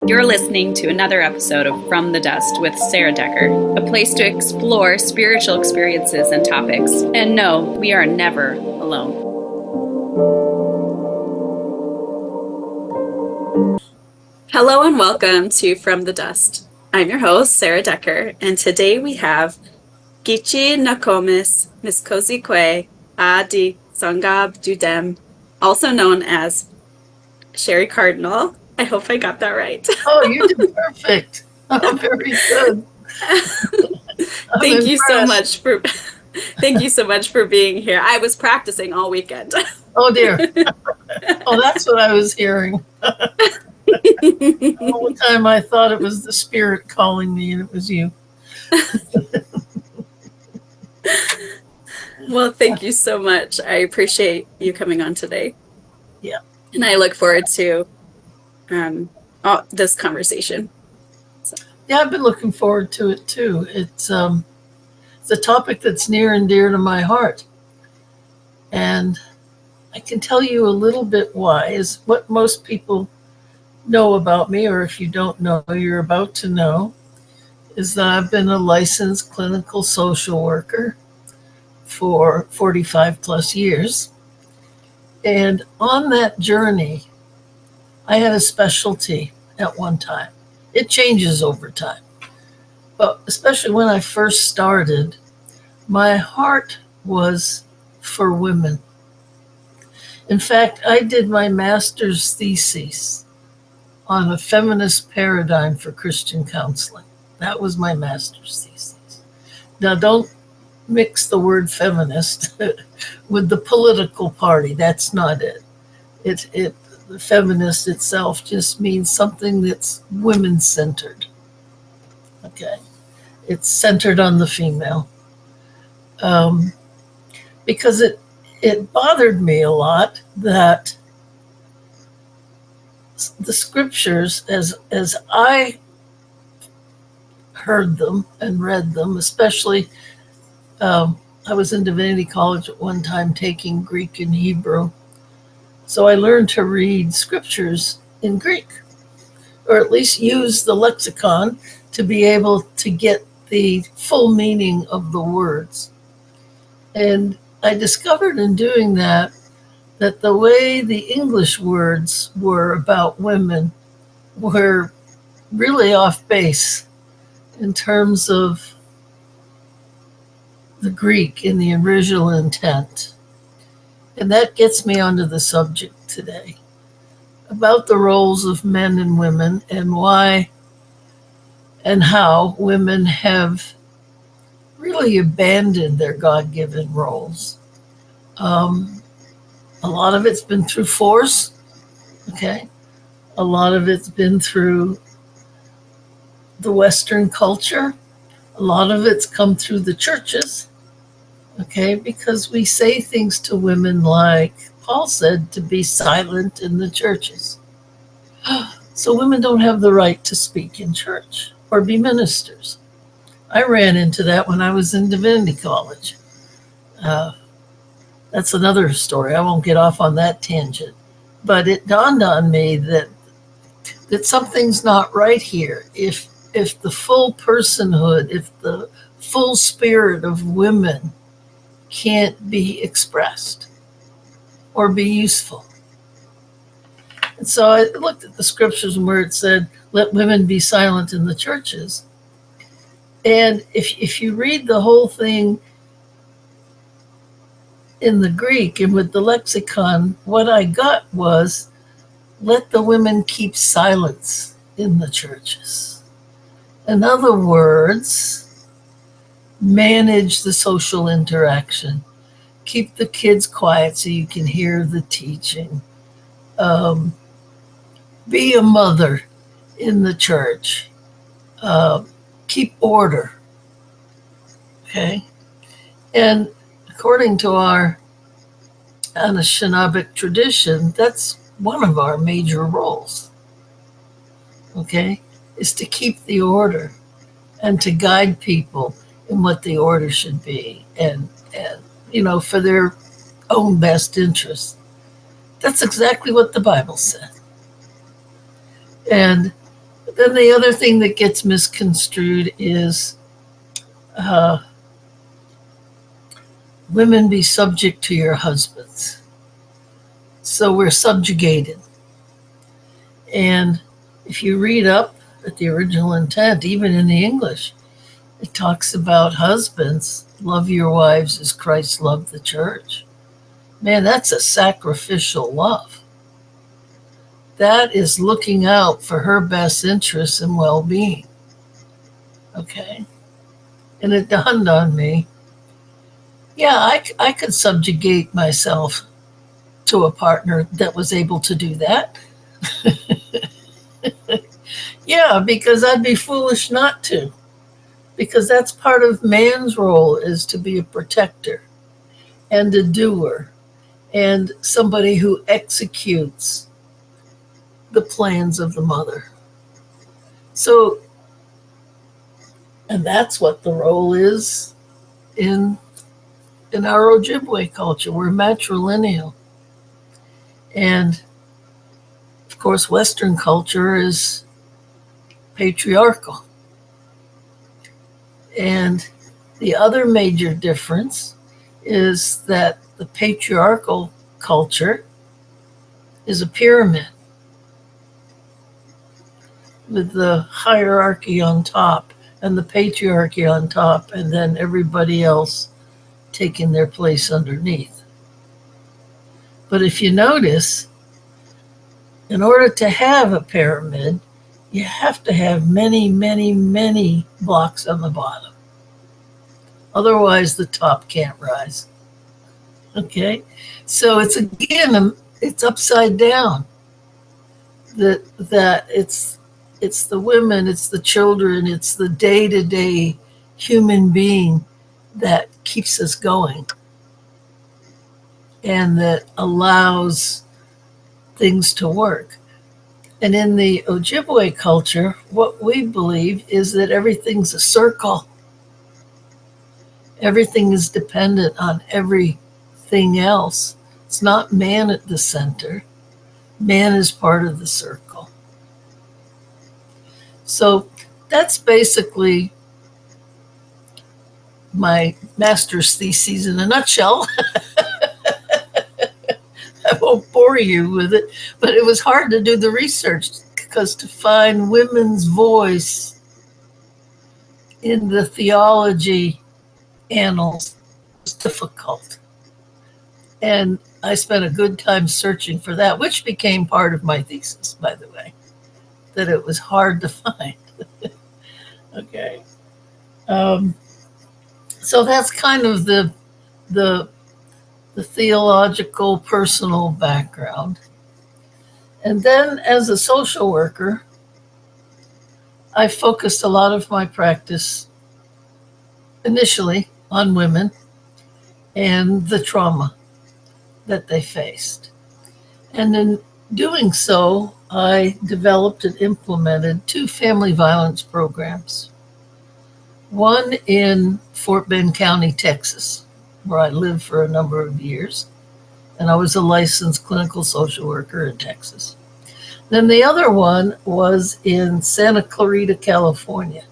You're listening to another episode of From the Dust with Sarah Decker, a place to explore spiritual experiences and topics. And no, we are never alone. Hello and welcome to From the Dust. I'm your host, Sarah Decker, and today we have Gichi Nakomis Miskozikwe Adi Sangab Dudem, also known as Sherry Cardinal. I hope I got that right. Oh, you did perfect. Oh, very good. Thank you so much for being here. I was practicing all weekend. Oh dear. Oh, that's what I was hearing. All the time I thought it was the spirit calling me, and it was you. Well, thank you so much. I appreciate you coming on today. Yeah. And I look forward to this conversation. So. Yeah, I've been looking forward to it too. It's a topic that's near and dear to my heart. And I can tell you a little bit why, is what most people know about me, or if you don't know, you're about to know, is that I've been a licensed clinical social worker for 45 plus years. And on that journey, I had a specialty at one time. It changes over time. But especially when I first started, my heart was for women. In fact, I did my master's thesis on a feminist paradigm for Christian counseling. That was my master's thesis. Now, don't mix the word feminist with the political party. That's not it. The feminist itself just means something that's women-centered. Okay, it's centered on the female, because it bothered me a lot that the scriptures, as I heard them and read them, especially. I was in Divinity College at one time taking Greek and Hebrew. So I learned to read scriptures in Greek, or at least use the lexicon to be able to get the full meaning of the words. And I discovered in doing that the way the English words were about women were really off base in terms of the Greek in the original intent. And that gets me onto the subject today about the roles of men and women, and why and how women have really abandoned their God-given roles. A lot of it's been through force, okay? A lot of it's been through the Western culture. A lot of it's come through the churches. Okay, because we say things to women like Paul said, to be silent in the churches. So women don't have the right to speak in church or be ministers. I ran into that when I was in Divinity College. That's another story. I won't get off on that tangent. But it dawned on me that something's not right here. If the full personhood, if the full spirit of women can't be expressed or be useful. And so I looked at the scriptures where it said, let women be silent in the churches. And if you read the whole thing in the Greek and with the lexicon, what I got was, let the women keep silence in the churches. In other words, manage the social interaction. Keep the kids quiet so you can hear the teaching. Be a mother in the church. Keep order. Okay? And according to our Anishinaabeg tradition, that's one of our major roles. Okay? Is to keep the order and to guide people in what the order should be, and for their own best interest. That's exactly what the Bible said. And Then the other thing that gets misconstrued is uh, women be subject to your husbands. So we're subjugated. And if you read up at the original intent, even in the English, it talks about husbands, love your wives as Christ loved the church. Man, that's a sacrificial love. That is looking out for her best interests and well being. Okay. And it dawned on me, yeah, I could subjugate myself to a partner that was able to do that. Yeah, because I'd be foolish not to. Because that's part of man's role, is to be a protector and a doer and somebody who executes the plans of the mother. So, and that's what the role is in our Ojibwe culture. We're matrilineal. And of course, Western culture is patriarchal. And the other major difference is that the patriarchal culture is a pyramid with the hierarchy on top and the patriarchy on top, and then everybody else taking their place underneath. But if you notice, in order to have a pyramid, you have to have many, many, many blocks on the bottom. Otherwise, the top can't rise. Okay? So it's again, it's upside down. That it's the women, it's the children, it's the day-to-day human being that keeps us going and that allows things to work. And in the Ojibwe culture, what we believe is that everything's a circle. Everything is dependent on everything else. It's not man at the center. Man is part of the circle. So that's basically my master's thesis in a nutshell. I won't bore you with it, but it was hard to do the research because to find women's voice in the theology annals was difficult. And I spent a good time searching for that, which became part of my thesis, by the way, that it was hard to find. Okay. So that's kind of the theological personal background. And then as a social worker, I focused a lot of my practice initially on women and the trauma that they faced. And in doing so, I developed and implemented 2 family violence programs. One in Fort Bend County, Texas, where I lived for a number of years, and I was a licensed clinical social worker in Texas. Then the other one was in Santa Clarita, California.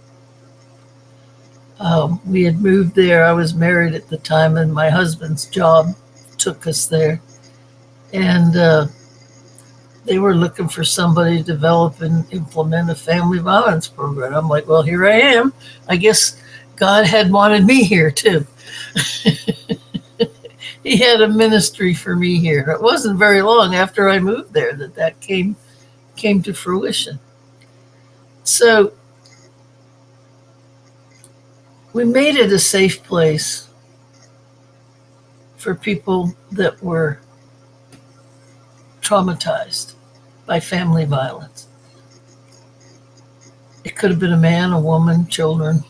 We had moved there. I was married at the time, and my husband's job took us there. And they were looking for somebody to develop and implement a family violence program. I'm like, well, here I am. I guess God had wanted me here too. He had a ministry for me here. It wasn't very long after I moved there that came to fruition. So we made it a safe place for people that were traumatized by family violence. It could have been a man, a woman, children,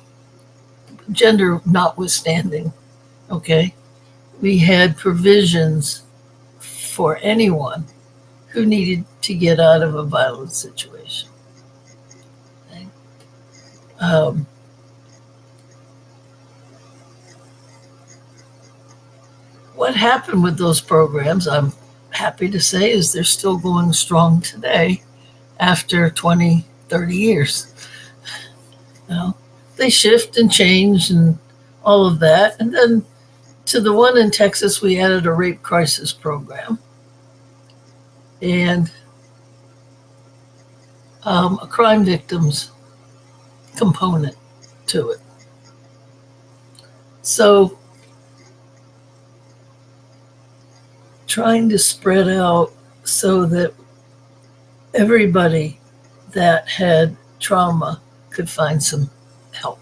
gender notwithstanding. Okay. We had provisions for anyone who needed to get out of a violent situation. Okay. What happened with those programs, I'm happy to say, is they're still going strong today after 20 30 years. You know, they shift and change and all of that. And then to the one in Texas, we added a rape crisis program and a crime victims component to it. So trying to spread out so that everybody that had trauma could find some help.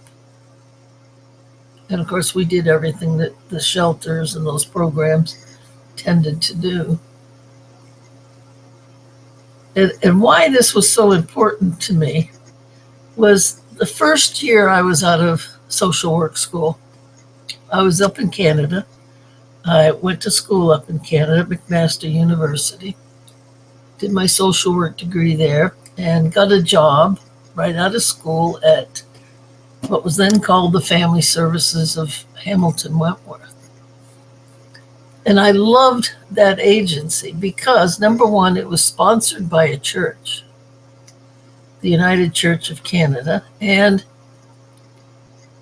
And of course, we did everything that the shelters and those programs tended to do. And why this was so important to me was the first year I was out of social work school. I was up in Canada. I went to school up in Canada, McMaster University, did my social work degree there, and got a job right out of school at what was then called the Family Services of Hamilton Wentworth. And I loved that agency because, number one, it was sponsored by a church, the United Church of Canada, and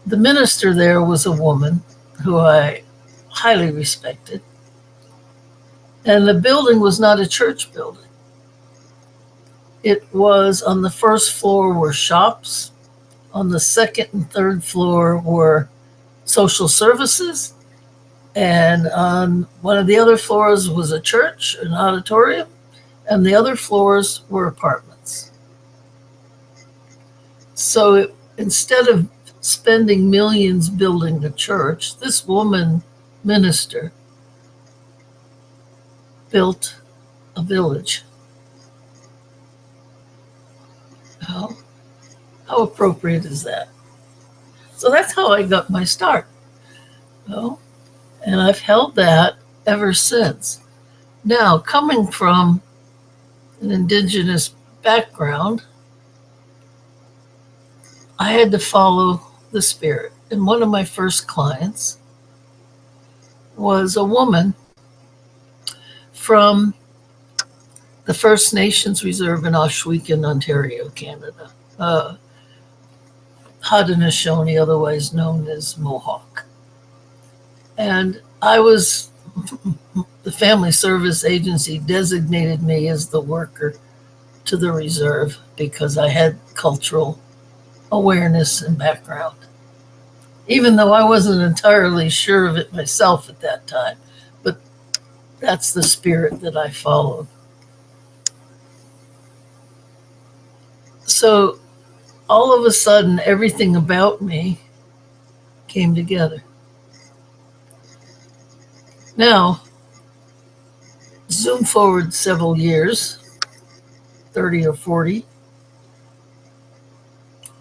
the minister there was a woman who I highly respected. And the building was not a church building. It was on the first floor were shops, on the second and third floor were social services, and on one of the other floors was a church, an auditorium, and the other floors were apartments. So instead of spending millions building a church, this woman minister built a village. How appropriate is that? So that's how I got my start. And I've held that ever since. Now, coming from an indigenous background, I had to follow the spirit. And one of my first clients was a woman from the First Nations Reserve in Ohsweken, Ontario, Canada. Haudenosaunee, otherwise known as Mohawk. And the Family Service Agency designated me as the worker to the reserve because I had cultural awareness and background, even though I wasn't entirely sure of it myself at that time. But that's the spirit that I followed. So all of a sudden, everything about me came together. Now, zoom forward several years, 30 or 40,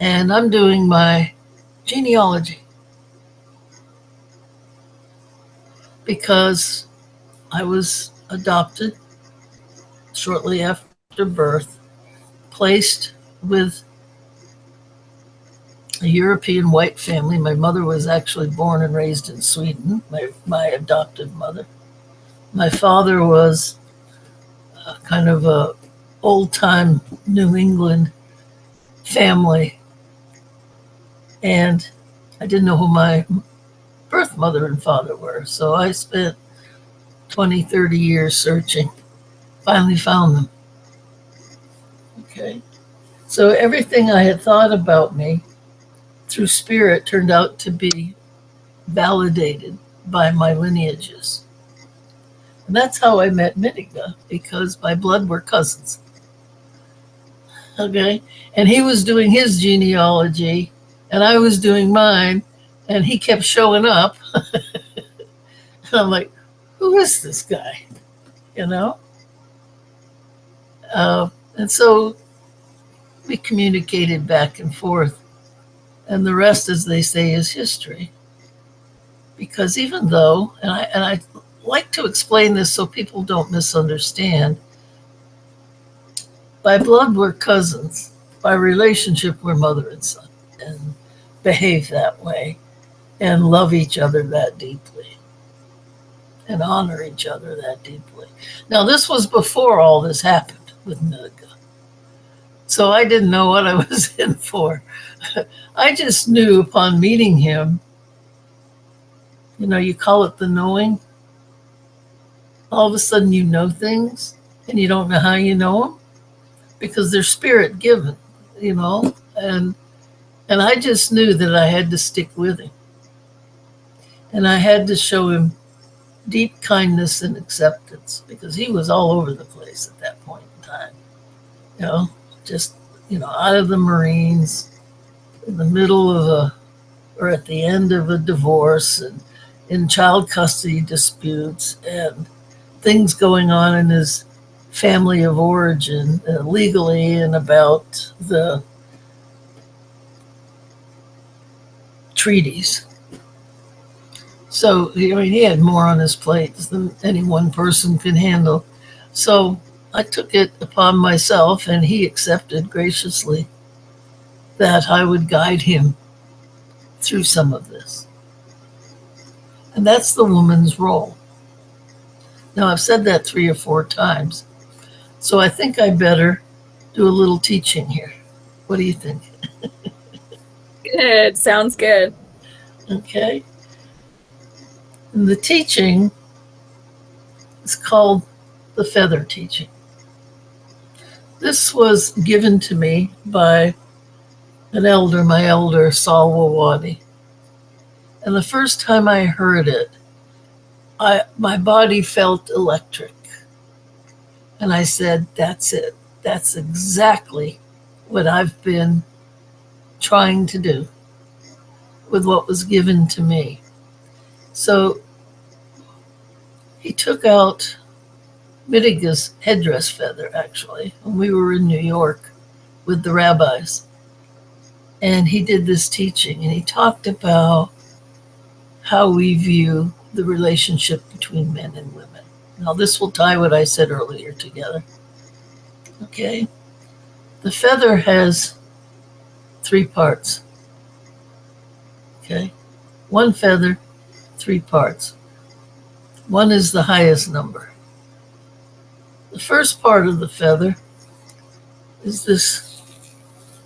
and I'm doing my genealogy because I was adopted shortly after birth, placed with a European white family. My mother was actually born and raised in Sweden, my adoptive mother. My father was kind of a old-time New England family, and I didn't know who my birth mother and father were. So I spent 20, 30 years searching, finally found them. Okay. So everything I had thought about me through spirit turned out to be validated by my lineages. And that's how I met Mitiga, because by blood we're cousins. Okay. And he was doing his genealogy and I was doing mine, and he kept showing up. And I'm like, who is this guy? You know? And so we communicated back and forth. And the rest, as they say, is history. Because even though, and I like to explain this so people don't misunderstand, by blood we're cousins, by relationship we're mother and son, and behave that way, and love each other that deeply, and honor each other that deeply. Now, this was before all this happened with Mitiga. So I didn't know what I was in for. I just knew upon meeting him, you call it the knowing. All of a sudden you know things and you don't know how you know them because they're spirit given, you know. And I just knew that I had to stick with him. And I had to show him deep kindness and acceptance because he was all over the place at that point in time. You know, just, out of the Marines, in the middle of or at the end of a divorce, and in child custody disputes, and things going on in his family of origin, legally, and about the treaties. So, he had more on his plate than any one person could handle. So I took it upon myself, and he accepted graciously that I would guide him through some of this. And that's the woman's role. Now, I've said that 3 or 4 times, so I think I better do a little teaching here. What do you think? Good. Sounds good. Okay. And the teaching is called the feather teaching. This was given to me by an elder, my elder, Saul Wawani. And the first time I heard it, my body felt electric. And I said, that's it. That's exactly what I've been trying to do with what was given to me. So he took out Midiga's headdress feather, actually, when we were in New York with the rabbis. And he did this teaching, and he talked about how we view the relationship between men and women. Now, this will tie what I said earlier together. Okay? The feather has 3 parts. Okay? One feather, 3 parts. One is the highest number. The first part of the feather is this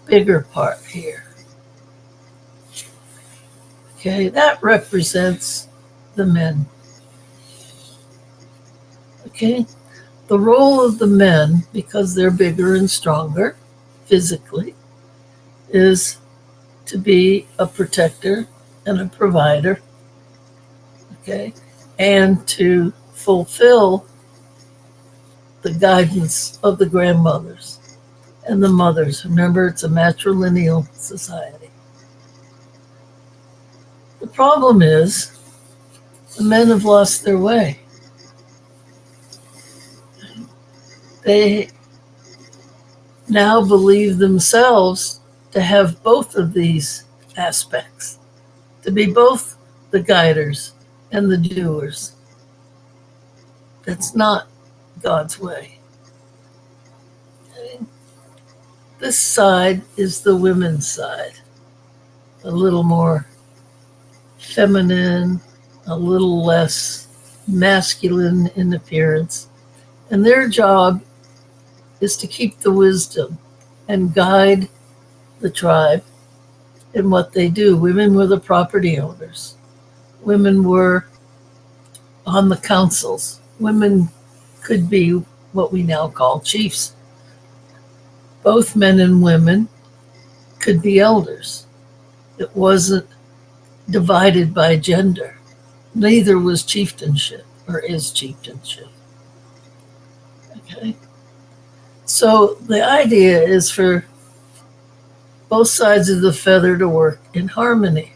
bigger part here. Okay, that represents the men. Okay, the role of the men, because they're bigger and stronger physically, is to be a protector and a provider. Okay, and to fulfill the guidance of the grandmothers and the mothers. Remember, it's a matrilineal society. The problem is the men have lost their way. They now believe themselves to have both of these aspects, to be both the guiders and the doers. That's not God's way. This side is the women's side, a little more feminine, a little less masculine in appearance. And their job is to keep the wisdom and guide the tribe in what they do. Women were the property owners. Women were on the councils. Women could be what we now call chiefs. Both men and women could be elders. It wasn't divided by gender. Neither was chieftainship or is chieftainship. Okay? So the idea is for both sides of the feather to work in harmony.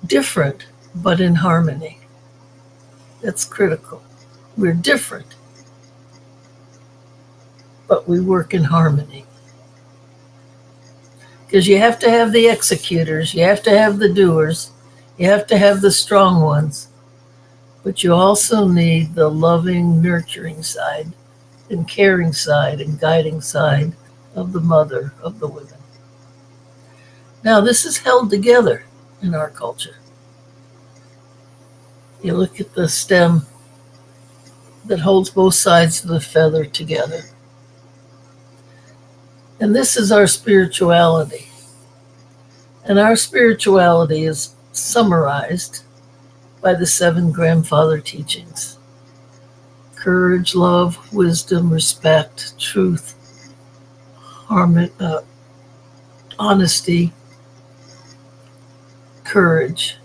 Different, but in harmony. That's critical. We're different, but we work in harmony. Because you have to have the executors, you have to have the doers, you have to have the strong ones, but you also need the loving, nurturing side and caring side and guiding side of the mother of the women. Now, this is held together in our culture. You look at the stem that holds both sides of the feather together. And this is our spirituality. And our spirituality is summarized by the 7 grandfather teachings: courage, love, wisdom, respect, truth, harmony, honesty, courage,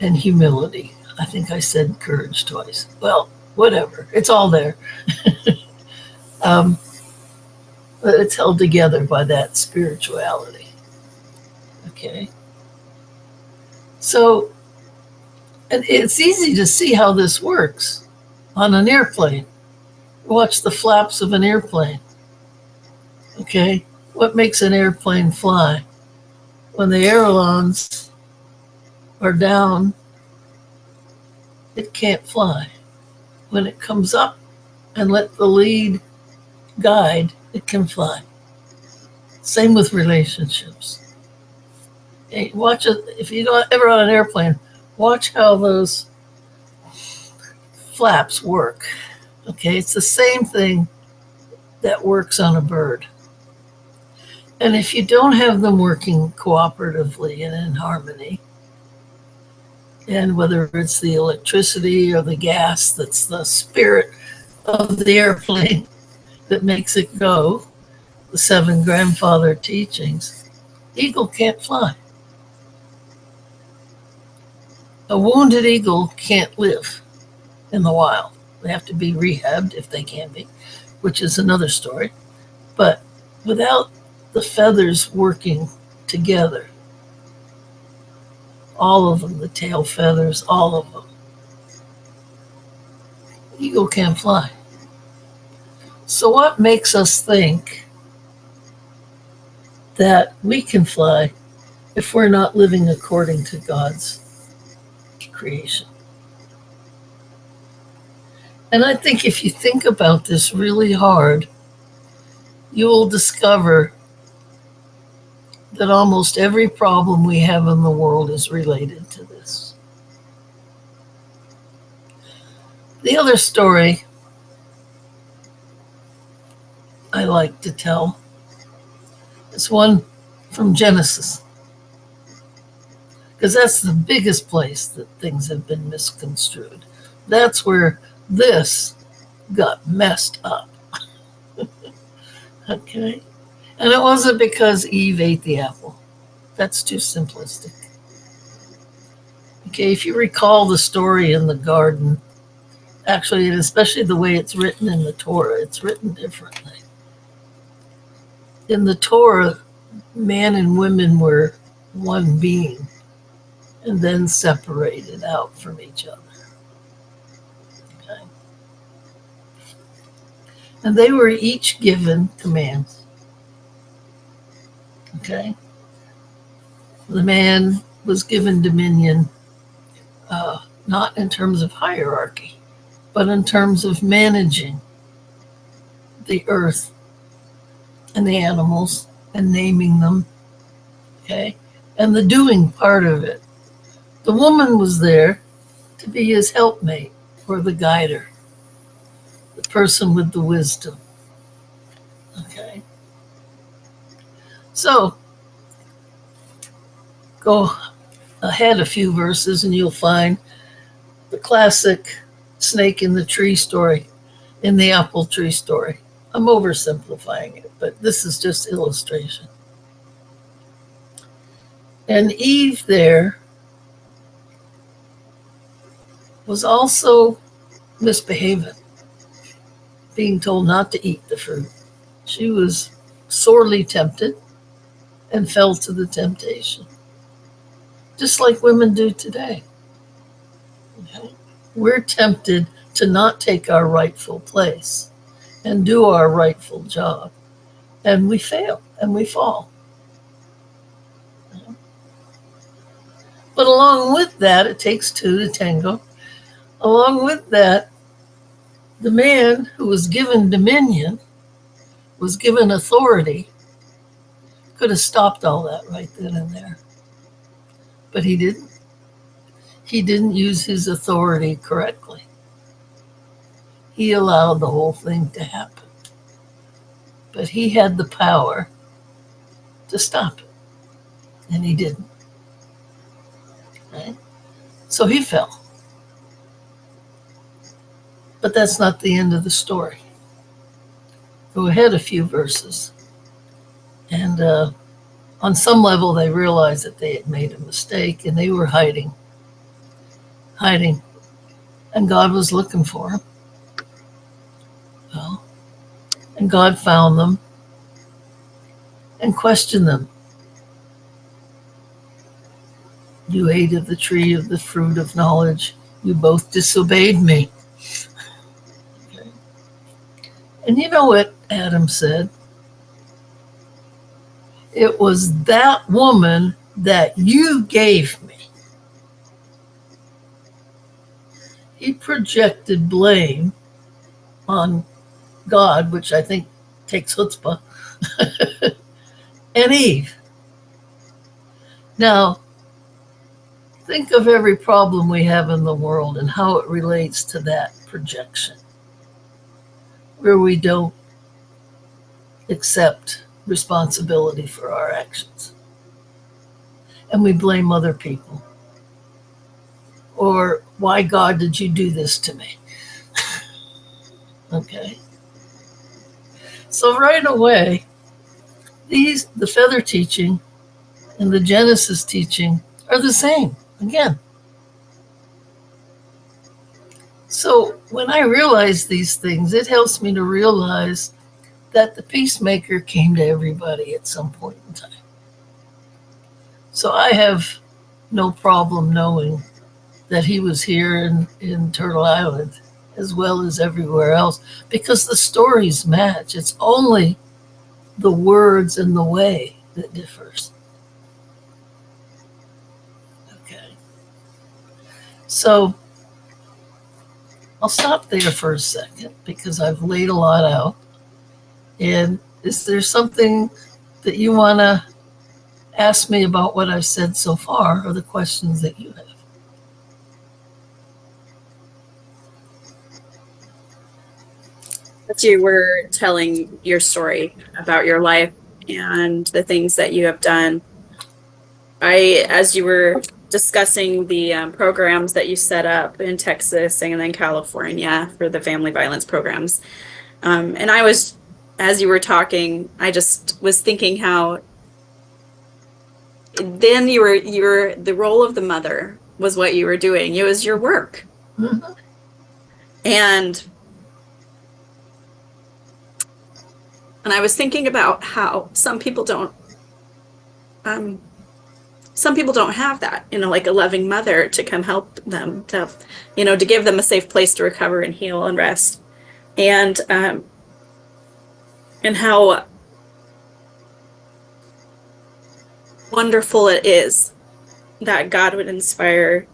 and humility. I think I said courage twice. Well, whatever. It's all there. um, but it's held together by that spirituality. Okay. So, and it's easy to see how this works on an airplane. Watch the flaps of an airplane. Okay. What makes an airplane fly? When the ailerons are down, it can't fly. When it comes up and let the lead guide, it can fly. Same with relationships. Hey, watch it. If you don't ever on an airplane, watch how those flaps work. Okay, it's the same thing that works on a bird. And if you don't have them working cooperatively and in harmony, and whether it's the electricity or the gas that's the spirit of the airplane that makes it go, the 7 grandfather teachings, eagle can't fly. A wounded eagle can't live in the wild. They have to be rehabbed if they can be, which is another story. But without the feathers working together, all of them, the tail feathers, all of them, eagle can't fly. So what makes us think that we can fly if we're not living according to God's creation? And I think if you think about this really hard, you will discover that almost every problem we have in the world is related to this. The other story I like to tell is one from Genesis, because that's the biggest place that things have been misconstrued. That's where this got messed up. Okay? And it wasn't because Eve ate the apple. That's too simplistic. Okay, if you recall the story in the garden, actually, and especially the way it's written in the Torah, it's written differently. In the Torah, man and women were one being and then separated out from each other. Okay? And they were each given commands. Okay? The man was given dominion, not in terms of hierarchy, but in terms of managing the earth and the animals and naming them. Okay? And the doing part of it. The woman was there to be his helpmate or the guider, the person with the wisdom. Okay? So go ahead a few verses and you'll find the classic snake in the tree story, in the apple tree story. I'm oversimplifying it, but this is just illustration. And Eve there was also misbehaving, being told not to eat the fruit. She was sorely tempted and fell to the temptation, just like women do today. Okay? We're tempted to not take our rightful place and do our rightful job, and we fail and we fall. But along with that, it takes 2 to tango. Along with that, the man who was given dominion, was given authority, could have stopped all that right then and there. But he didn't. He didn't use his authority correctly. He allowed the whole thing to happen. but he had the power to stop it, and he didn't. Right? So he fell. But that's not the end of the story. Go ahead a few verses, and on some level they realized that they had made a mistake, and they were hiding, and God was looking for them. Well, and God found them and questioned them. You ate of the tree of the fruit of knowledge. You both disobeyed me. Okay. And you know what Adam said? It was that woman that you gave me. He projected blame on God, which I think takes chutzpah, and Eve. Now, think of every problem we have in the world and how it relates to that projection, where we don't accept responsibility for our actions and we blame other people. Or, why, God, did you do this to me? Okay. So right away, the feather teaching and the Genesis teaching are the same again. So when I realize these things, it helps me to realize that the peacemaker came to everybody at some point in time. So I have no problem knowing that he was here in Turtle Island as well as everywhere else, because the stories match. It's only the words and the way that differs. Okay. So I'll stop there for a second because I've laid a lot out. And is there something that you want to ask me about what I've said so far, or the questions that you have? As you were telling your story about your life and the things that you have done, as you were discussing the programs that you set up in Texas and then California for the family violence programs, and as you were talking, I just was thinking how then the role of the mother was what you were doing. It was your work. Mm-hmm. And I was thinking about how some people don't have that, like a loving mother to come help them, to give them a safe place to recover and heal and rest. And how wonderful it is that God would inspire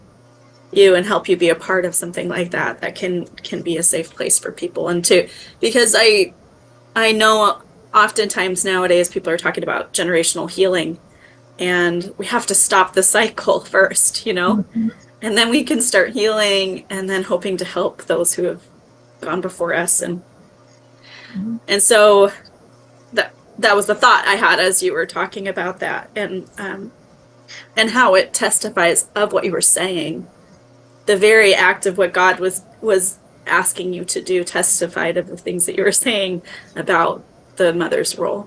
you and help you be a part of something like that can be a safe place for people. And because I know oftentimes nowadays people are talking about generational healing, and we have to stop the cycle first, Mm-hmm. and then we can start healing and then hoping to help those who have gone before us. And so that was the thought I had as you were talking about that, and how it testifies of what you were saying. The very act of what God was asking you to do testified of the things that you were saying about the mother's role.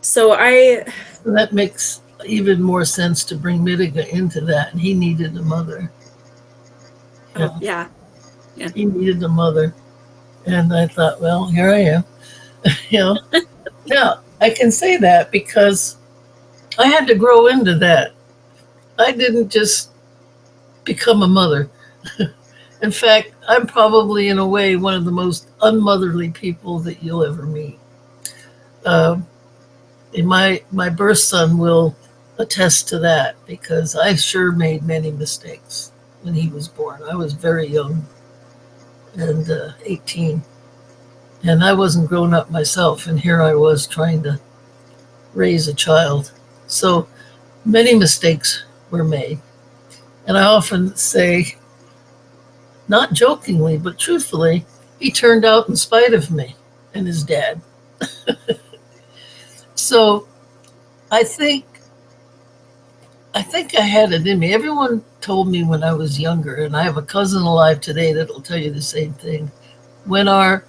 So that makes even more sense to bring Midiga into that. And he needed a mother. Oh, yeah. He needed a mother. And I thought, well, here I am. Now I can say that because I had to grow into that. I didn't just become a mother. In fact, I'm probably in a way one of the most unmotherly people that you'll ever meet. And my birth son will attest to that, because I sure made many mistakes when he was born. I was very young, and 18, and I wasn't grown up myself, and here I was trying to raise a child. So many mistakes were made. And I often say, not jokingly, but truthfully, He turned out in spite of me and his dad. So I think I think I had it in me. Everyone told me when I was younger, and I have a cousin alive today that'll tell you the same thing. When our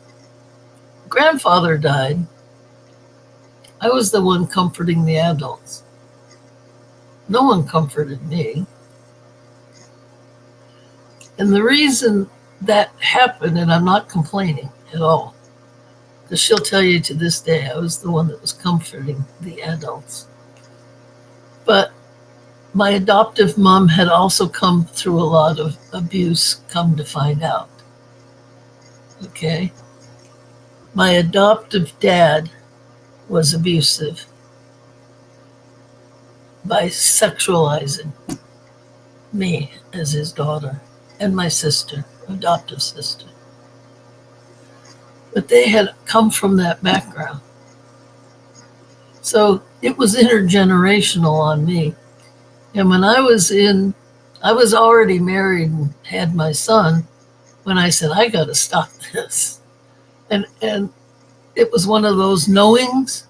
grandfather died, I was the one comforting the adults. No one comforted me. And the reason that happened, and I'm not complaining at all, because she'll tell you to this day I was the one that was comforting the adults. But my adoptive mom had also come through a lot of abuse, come to find out. Okay. My adoptive dad was abusive by sexualizing me as his daughter and my sister, adoptive sister. But they had come from that background. So it was intergenerational on me. And when I was already married and had my son when I said, I got to stop this. And it was one of those knowings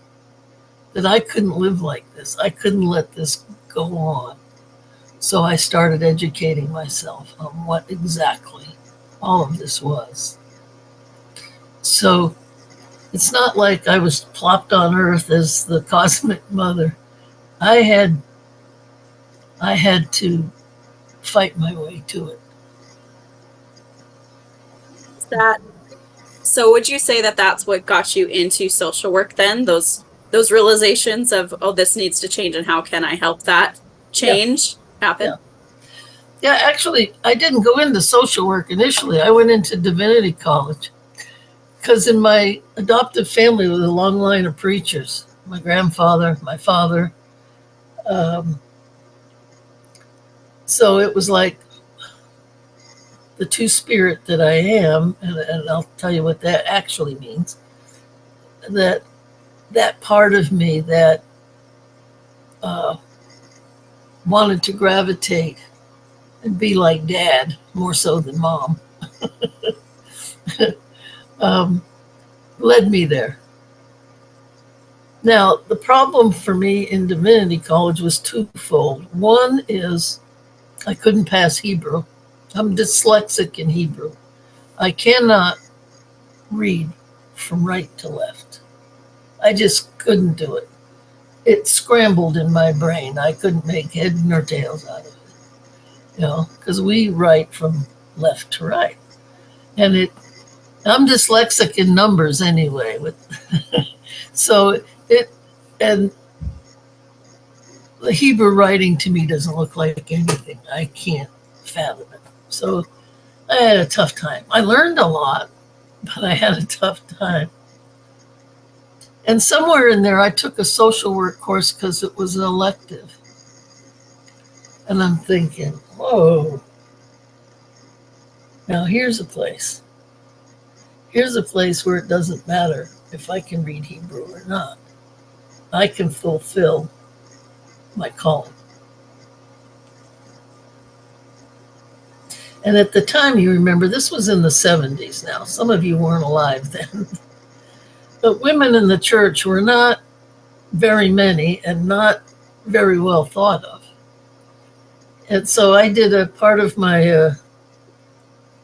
that I couldn't live like this. I couldn't let this go on. So I started educating myself on what exactly all of this was. So it's not like I was plopped on earth as the cosmic mother. I had I had to fight my way to it. Is that so? Would you say that that's what got you into social work then? Those realizations of, oh, this needs to change, and how can I help that Yeah, change yeah. happen? Yeah, actually, I didn't go into social work initially. I went into divinity college because in my adoptive family was a long line of preachers. My grandfather, my father. Um, so it was like the two spirit that I am, and I'll tell you what that actually means. That that part of me that uh, wanted to gravitate and be like dad more so than mom um, led me there. Now, the problem for me in divinity college was twofold. One is I couldn't pass Hebrew. I'm dyslexic in Hebrew. I cannot read from right to left. I just couldn't do it. It scrambled in my brain. I couldn't make head nor tails out of it, because we write from left to right. And I'm dyslexic in numbers anyway. So it, and the Hebrew writing to me doesn't look like anything. I can't fathom it. So I had a tough time. I learned a lot, but I had a tough time. And somewhere in there, I took a social work course because it was an elective. And I'm thinking, whoa, now here's a place. Here's a place where it doesn't matter if I can read Hebrew or not. I can fulfill my calling. And at the time, you remember, this was in the 70s now. Some of you weren't alive then. But women in the church were not very many and not very well thought of. And so I did a part of my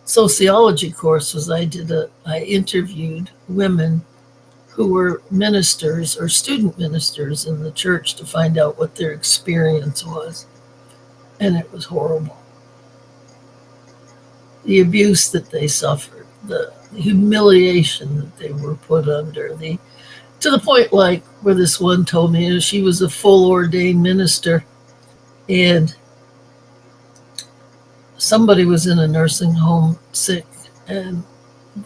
sociology course was I interviewed women who were ministers or student ministers in the church to find out what their experience was. And it was horrible. The abuse that they suffered, the humiliation that they were put under, to the point like where this one told me, she was a full ordained minister and somebody was in a nursing home sick and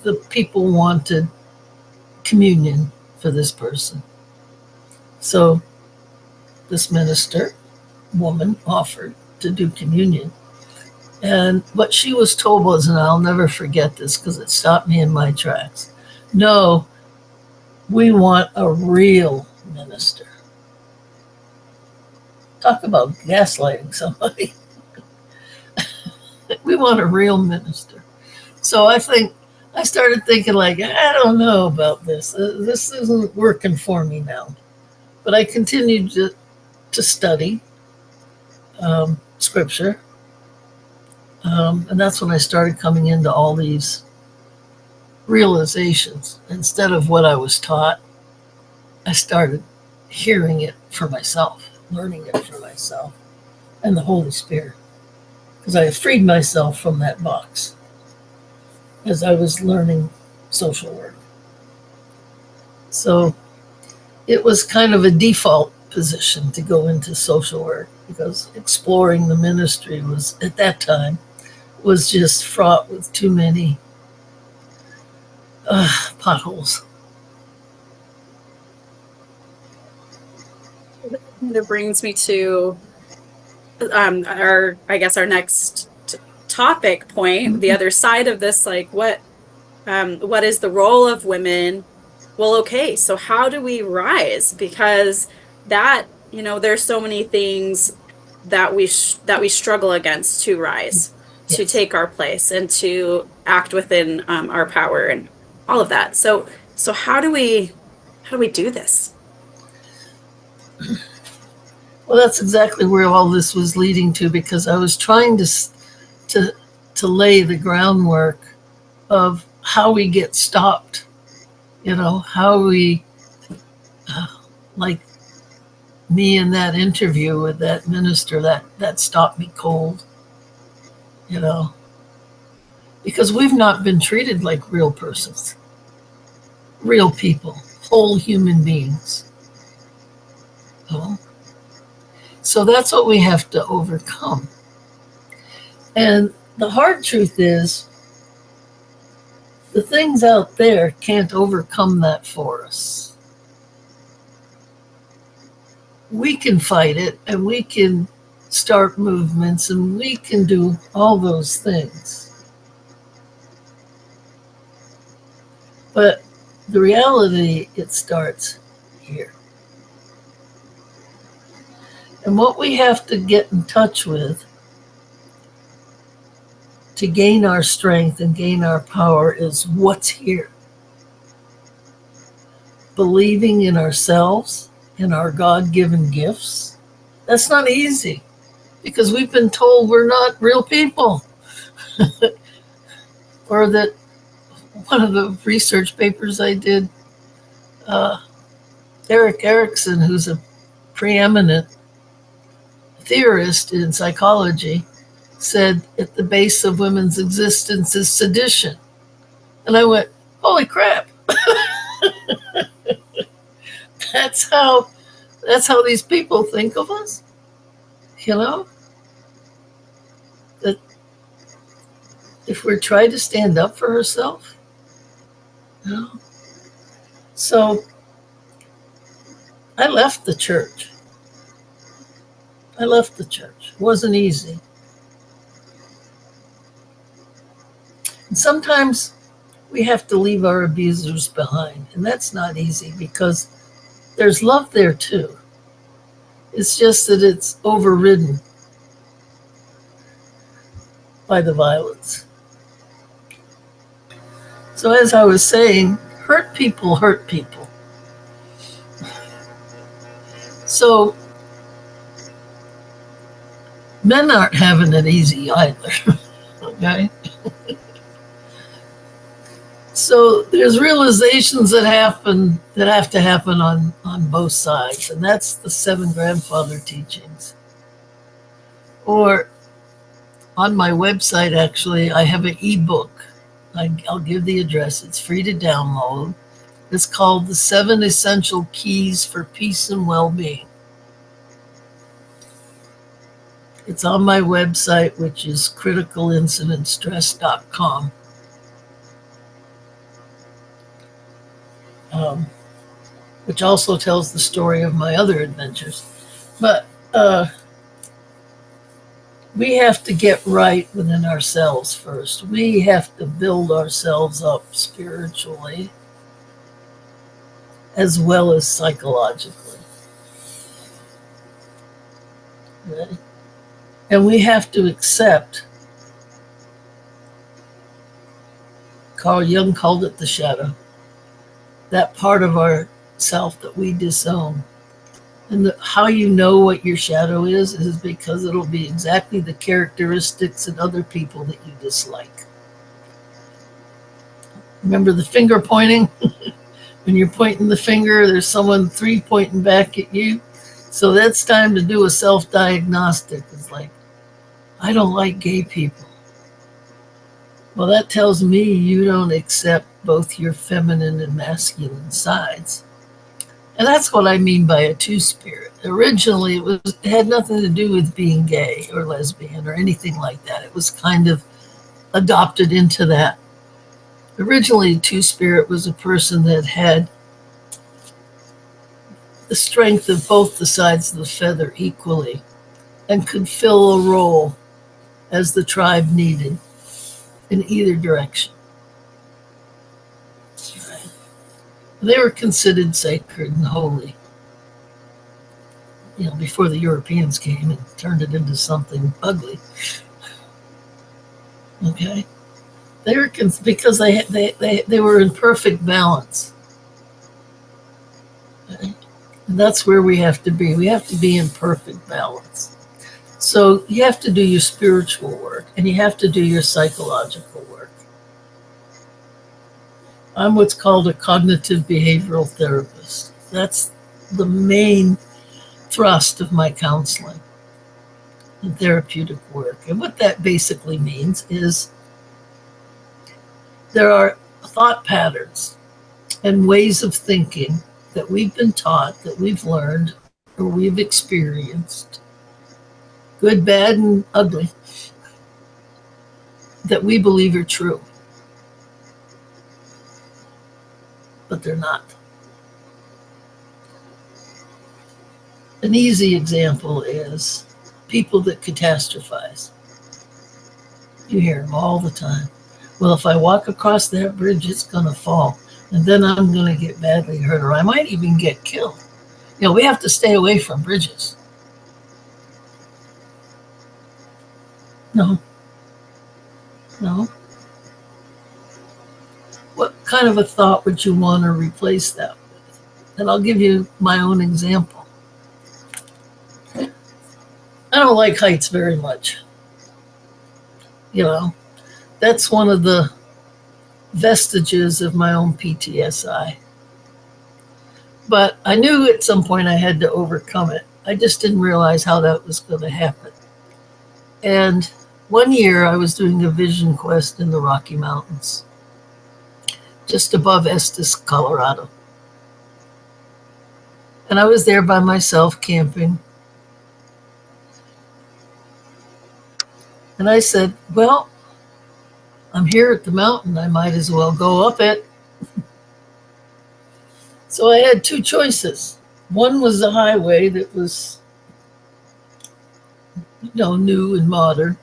the people wanted communion for this person. So this minister woman offered to do communion. And what she was told was, and I'll never forget this because it stopped me in my tracks, no, we want a real minister. Talk about gaslighting somebody. We want a real minister. So I think I started thinking, like, I don't know about this. This isn't working for me now. But I continued to study scripture. And that's when I started coming into all these realizations. Instead of what I was taught, I started hearing it for myself, learning it for myself, and the Holy Spirit. Because I freed myself from that box as I was learning social work. So it was kind of a default position to go into social work because exploring the ministry was, at that time, was just fraught with too many potholes. That brings me to our, I guess, our next topic point, the other side of this, like what is the role of women? Well, okay, so how do we rise? Because that, there's so many things that we struggle against to rise, to Yes. take our place and to act within our power and all of that. So how do we do this? Well, that's exactly where all this was leading to because I was trying to to lay the groundwork of how we get stopped. How we like me in that interview with that minister that stopped me cold. You know, because we've not been treated like real persons, real people, whole human beings. You know? So that's what we have to overcome. And the hard truth is, the things out there can't overcome that for us. We can fight it and we can start movements and we can do all those things. But the reality, it starts here. And what we have to get in touch with to gain our strength and gain our power is what's here. Believing in ourselves, in our God given gifts. That's not easy because we've been told we're not real people. Or that one of the research papers I did, uh, Eric Erickson, who's a preeminent theorist in psychology, said at the base of women's existence is sedition. And I went, holy crap, that's how that's how these people think of us, you know? That if we're trying to stand up for herself, you know? So I left the church. I left the church. It wasn't easy. And sometimes we have to leave our abusers behind. And that's not easy because there's love there too. It's just that it's overridden by the violence. So, as I was saying, hurt people hurt people. So, men aren't having it easy either. Okay? So, there's realizations that happen that have to happen on both sides. And that's the seven grandfather teachings. Or on my website, actually, I have an ebook. I'll give the address. It's free to download. It's called The Seven Essential Keys for Peace and Well-Being. It's on my website, which is criticalincidencestress.com. Um, which also tells the story of my other adventures. But we have to get right within ourselves first. We have to build ourselves up spiritually as well as psychologically. Okay? And we have to accept Carl Jung called it the shadow, that part of our self that we disown. And how you know what your shadow is because it'll be exactly the characteristics in other people that you dislike. Remember the finger pointing? When you're pointing the finger, there's someone three pointing back at you. So that's time to do a self-diagnostic. It's like, I don't like gay people. Well, that tells me you don't accept both your feminine and masculine sides. And that's what I mean by a two-spirit. Originally, it had nothing to do with being gay or lesbian or anything like that. It was kind of adopted into that. Originally, two-spirit was a person that had the strength of both the sides of the feather equally and could fill a role as the tribe needed in either direction. Right. They were considered sacred and holy, before the Europeans came and turned it into something ugly. Okay, they were because they were in perfect balance, okay? And that's where we have to be. We have to be in perfect balance. So you have to do your spiritual work and you have to do your psychological work. I'm what's called a cognitive behavioral therapist. That's the main thrust of my counseling and therapeutic work. And what that basically means is there are thought patterns and ways of thinking that we've been taught, that we've learned, or we've experienced, good, bad, and ugly, that we believe are true. But they're not. An easy example is people that catastrophize. You hear them all the time. Well, if I walk across that bridge, it's going to fall. And then I'm going to get badly hurt, or I might even get killed. We have to stay away from bridges. No. No. What kind of a thought would you want to replace that with? And I'll give you my own example. I don't like heights very much. That's one of the vestiges of my own PTSI. But I knew at some point I had to overcome it. I just didn't realize how that was going to happen. And one year I was doing a vision quest in the Rocky Mountains, just above Estes, Colorado. And I was there by myself camping. And I said, well, I'm here at the mountain. I might as well go up it. So I had two choices. One was the highway that was, new and modern.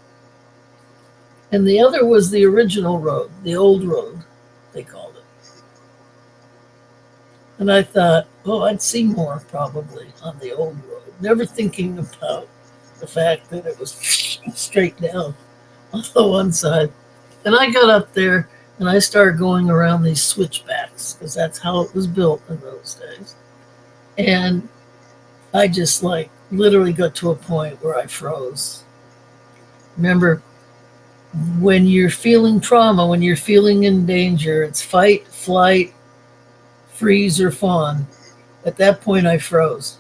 And the other was the original road, the old road, they called it. And I thought, I'd see more probably on the old road, never thinking about the fact that it was straight down on the one side. And I got up there and I started going around these switchbacks because that's how it was built in those days. And I just literally got to a point where I froze. Remember, when you're feeling trauma, when you're feeling in danger, it's fight, flight, freeze, or fawn. At that point, I froze.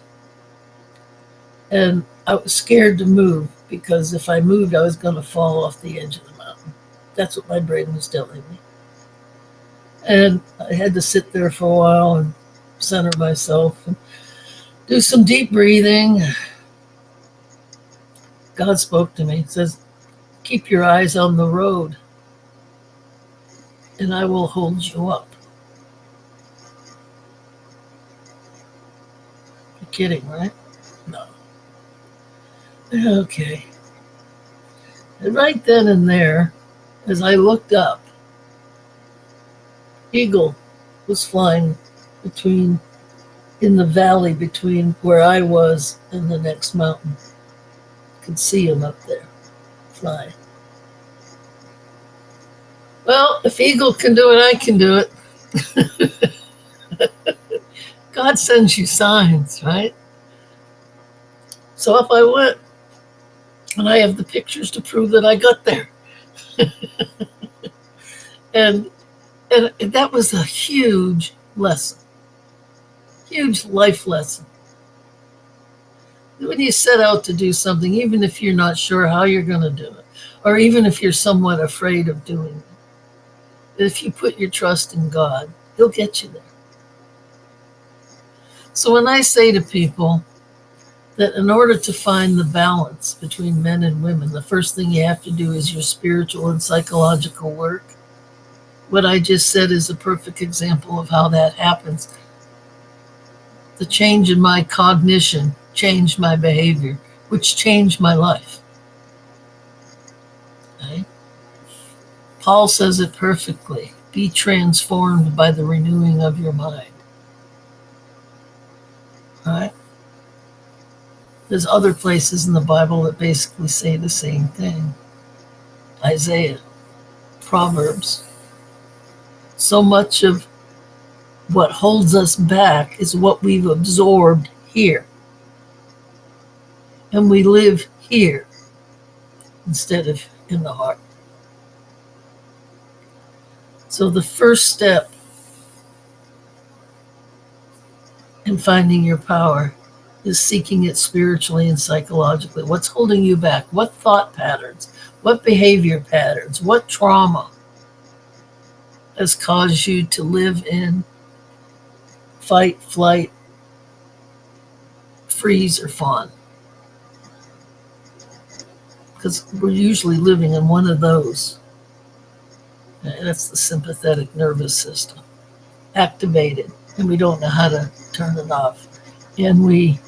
And I was scared to move because if I moved, I was going to fall off the edge of the mountain. That's what my brain was telling me. And I had to sit there for a while and center myself and do some deep breathing. God spoke to me. He says, keep your eyes on the road and I will hold you up. You're kidding, right? No. Okay. And right then and there, as I looked up, eagle was flying in the valley between where I was and the next mountain. Could see him up there flying. Well, if Eagle can do it, I can do it. God sends you signs, right? So if I went, and I have the pictures to prove that I got there, and that was a huge lesson, huge life lesson. When you set out to do something, even if you're not sure how you're going to do it, or even if you're somewhat afraid of doing it, if you put your trust in God, He'll get you there. So when I say to people that in order to find the balance between men and women, the first thing you have to do is your spiritual and psychological work, what I just said is a perfect example of how that happens. The change in my cognition changed my behavior, which changed my life. Okay? Paul says it perfectly. Be transformed by the renewing of your mind. Right? There's other places in the Bible that basically say the same thing. Isaiah, Proverbs. So much of what holds us back is what we've absorbed here. And we live here instead of in the heart. So the first step in finding your power is seeking it spiritually and psychologically. What's holding you back? What thought patterns? What behavior patterns? What trauma has caused you to live in fight, flight, freeze, or fawn? Because we're usually living in one of those. And that's the sympathetic nervous system, activated, and we don't know how to turn it off. And we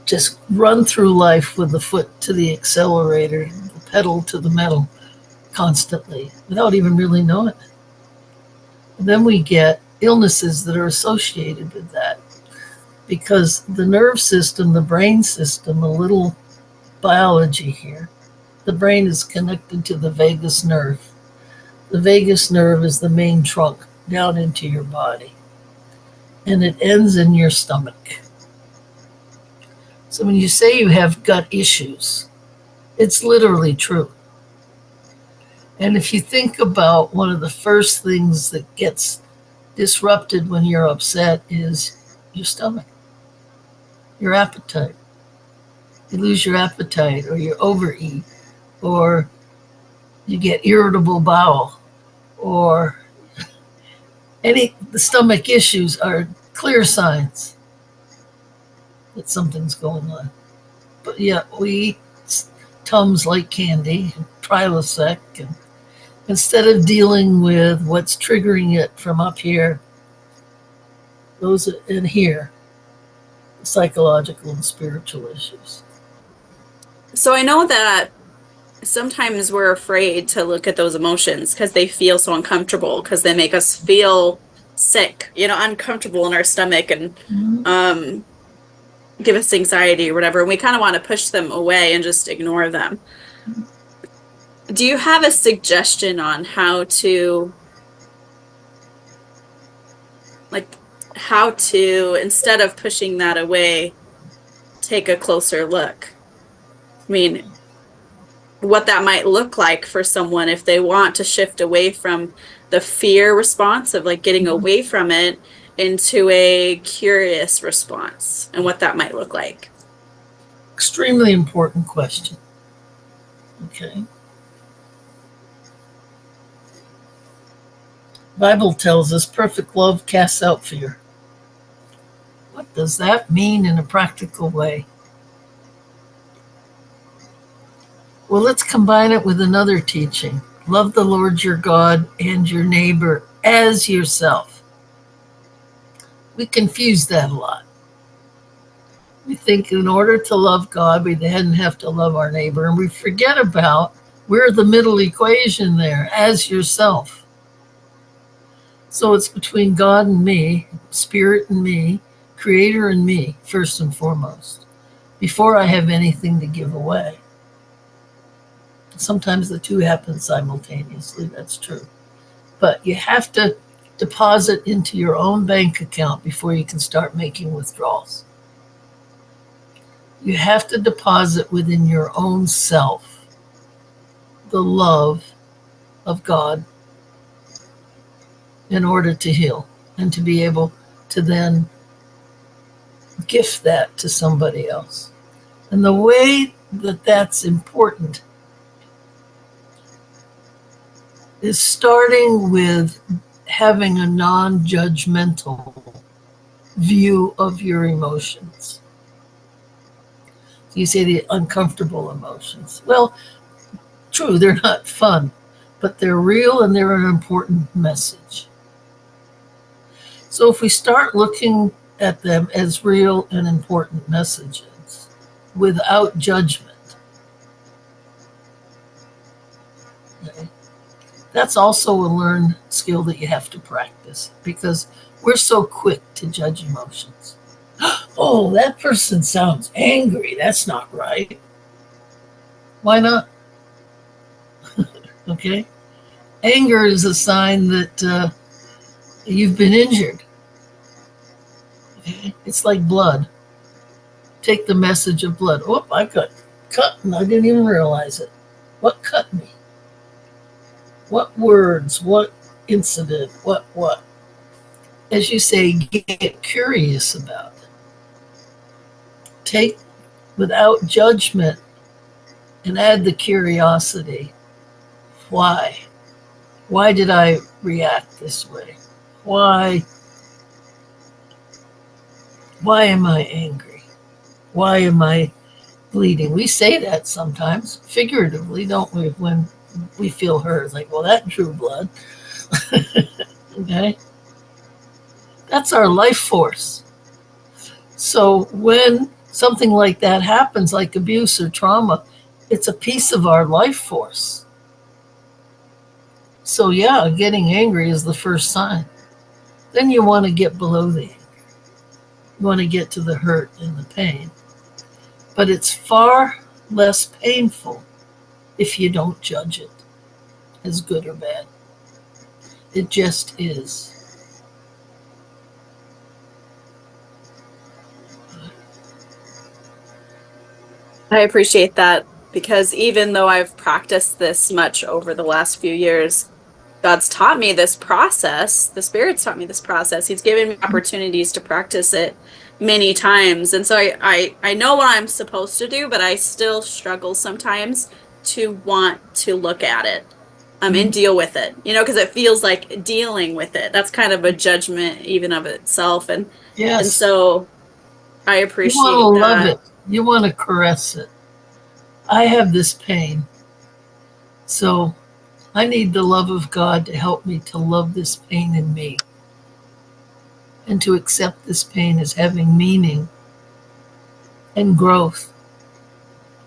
just run through life with the foot to the accelerator, the pedal to the metal constantly without even really knowing it. And then we get illnesses that are associated with that because the nerve system, the brain system, a little biology here, the brain is connected to the vagus nerve. The vagus nerve is the main trunk down into your body, and it ends in your stomach. So when you say you have gut issues, it's literally true. And if you think about one of the first things that gets disrupted when you're upset is your stomach, your appetite. You lose your appetite, or you overeat, or you get irritable bowel, or the stomach issues are clear signs that something's going on. But yet we eat Tums like candy, and Prilosec, and instead of dealing with what's triggering it from up here, those in here, psychological and spiritual issues. So I know that sometimes we're afraid to look at those emotions because they feel so uncomfortable because they make us feel sick, uncomfortable in our stomach and Mm-hmm. give us anxiety or whatever. And we kind of want to push them away and just ignore them. Do you have a suggestion on how to, instead of pushing that away, take a closer look? I mean, what that might look like for someone if they want to shift away from the fear response of like getting away from it into a curious response and what that might look like. Extremely important question. Okay. Bible tells us perfect love casts out fear. What does that mean in a practical way? Well, let's combine it with another teaching. Love the Lord your God and your neighbor as yourself. We confuse that a lot. We think in order to love God, we then have to love our neighbor, and we forget about we're the middle equation there, as yourself. So it's between God and me, Spirit and me, Creator and me, first and foremost, before I have anything to give away. Sometimes the two happen simultaneously, that's true. But you have to deposit into your own bank account before you can start making withdrawals. You have to deposit within your own self the love of God in order to heal and to be able to then gift that to somebody else. And the way that that's important is starting with having a non judgmental view of your emotions. You say the uncomfortable emotions. Well, true, they're not fun, but they're real and they're an important message. So if we start looking at them as real and important messages without judgment, okay, that's also a learned skill that you have to practice because we're so quick to judge emotions. Oh, that person sounds angry. That's not right. Why not? Okay. Anger is a sign that you've been injured. Okay? It's like blood. Take the message of blood. Oh, I got cut and I didn't even realize it. What cut me? What words? What incident? What? As you say, get curious about it. Take without judgment and add the curiosity. Why? Why did I react this way? Why why am I angry? Why am I bleeding? We say that sometimes, figuratively, don't we, when we feel hurt? Like, well, that drew blood. Okay? That's our life force. So when something like that happens, like abuse or trauma, it's a piece of our life force. So yeah, getting angry is the first sign. Then you want to get below the anger. You want to get to the hurt and the pain. But it's far less painful if you don't judge it as good or bad. It just is. I appreciate that because even though I've practiced this much over the last few years, God's taught me this process. The Spirit's taught me this process. He's given me opportunities to practice it many times. And so I know what I'm supposed to do, but I still struggle sometimes to want to look at it and deal with it, because it feels like dealing with it. That's kind of a judgment even of itself. And Yes, so I you want appreciate to love that. it. You want to caress it. I have this pain. So I need the love of God to help me to love this pain in me and to accept this pain as having meaning and growth.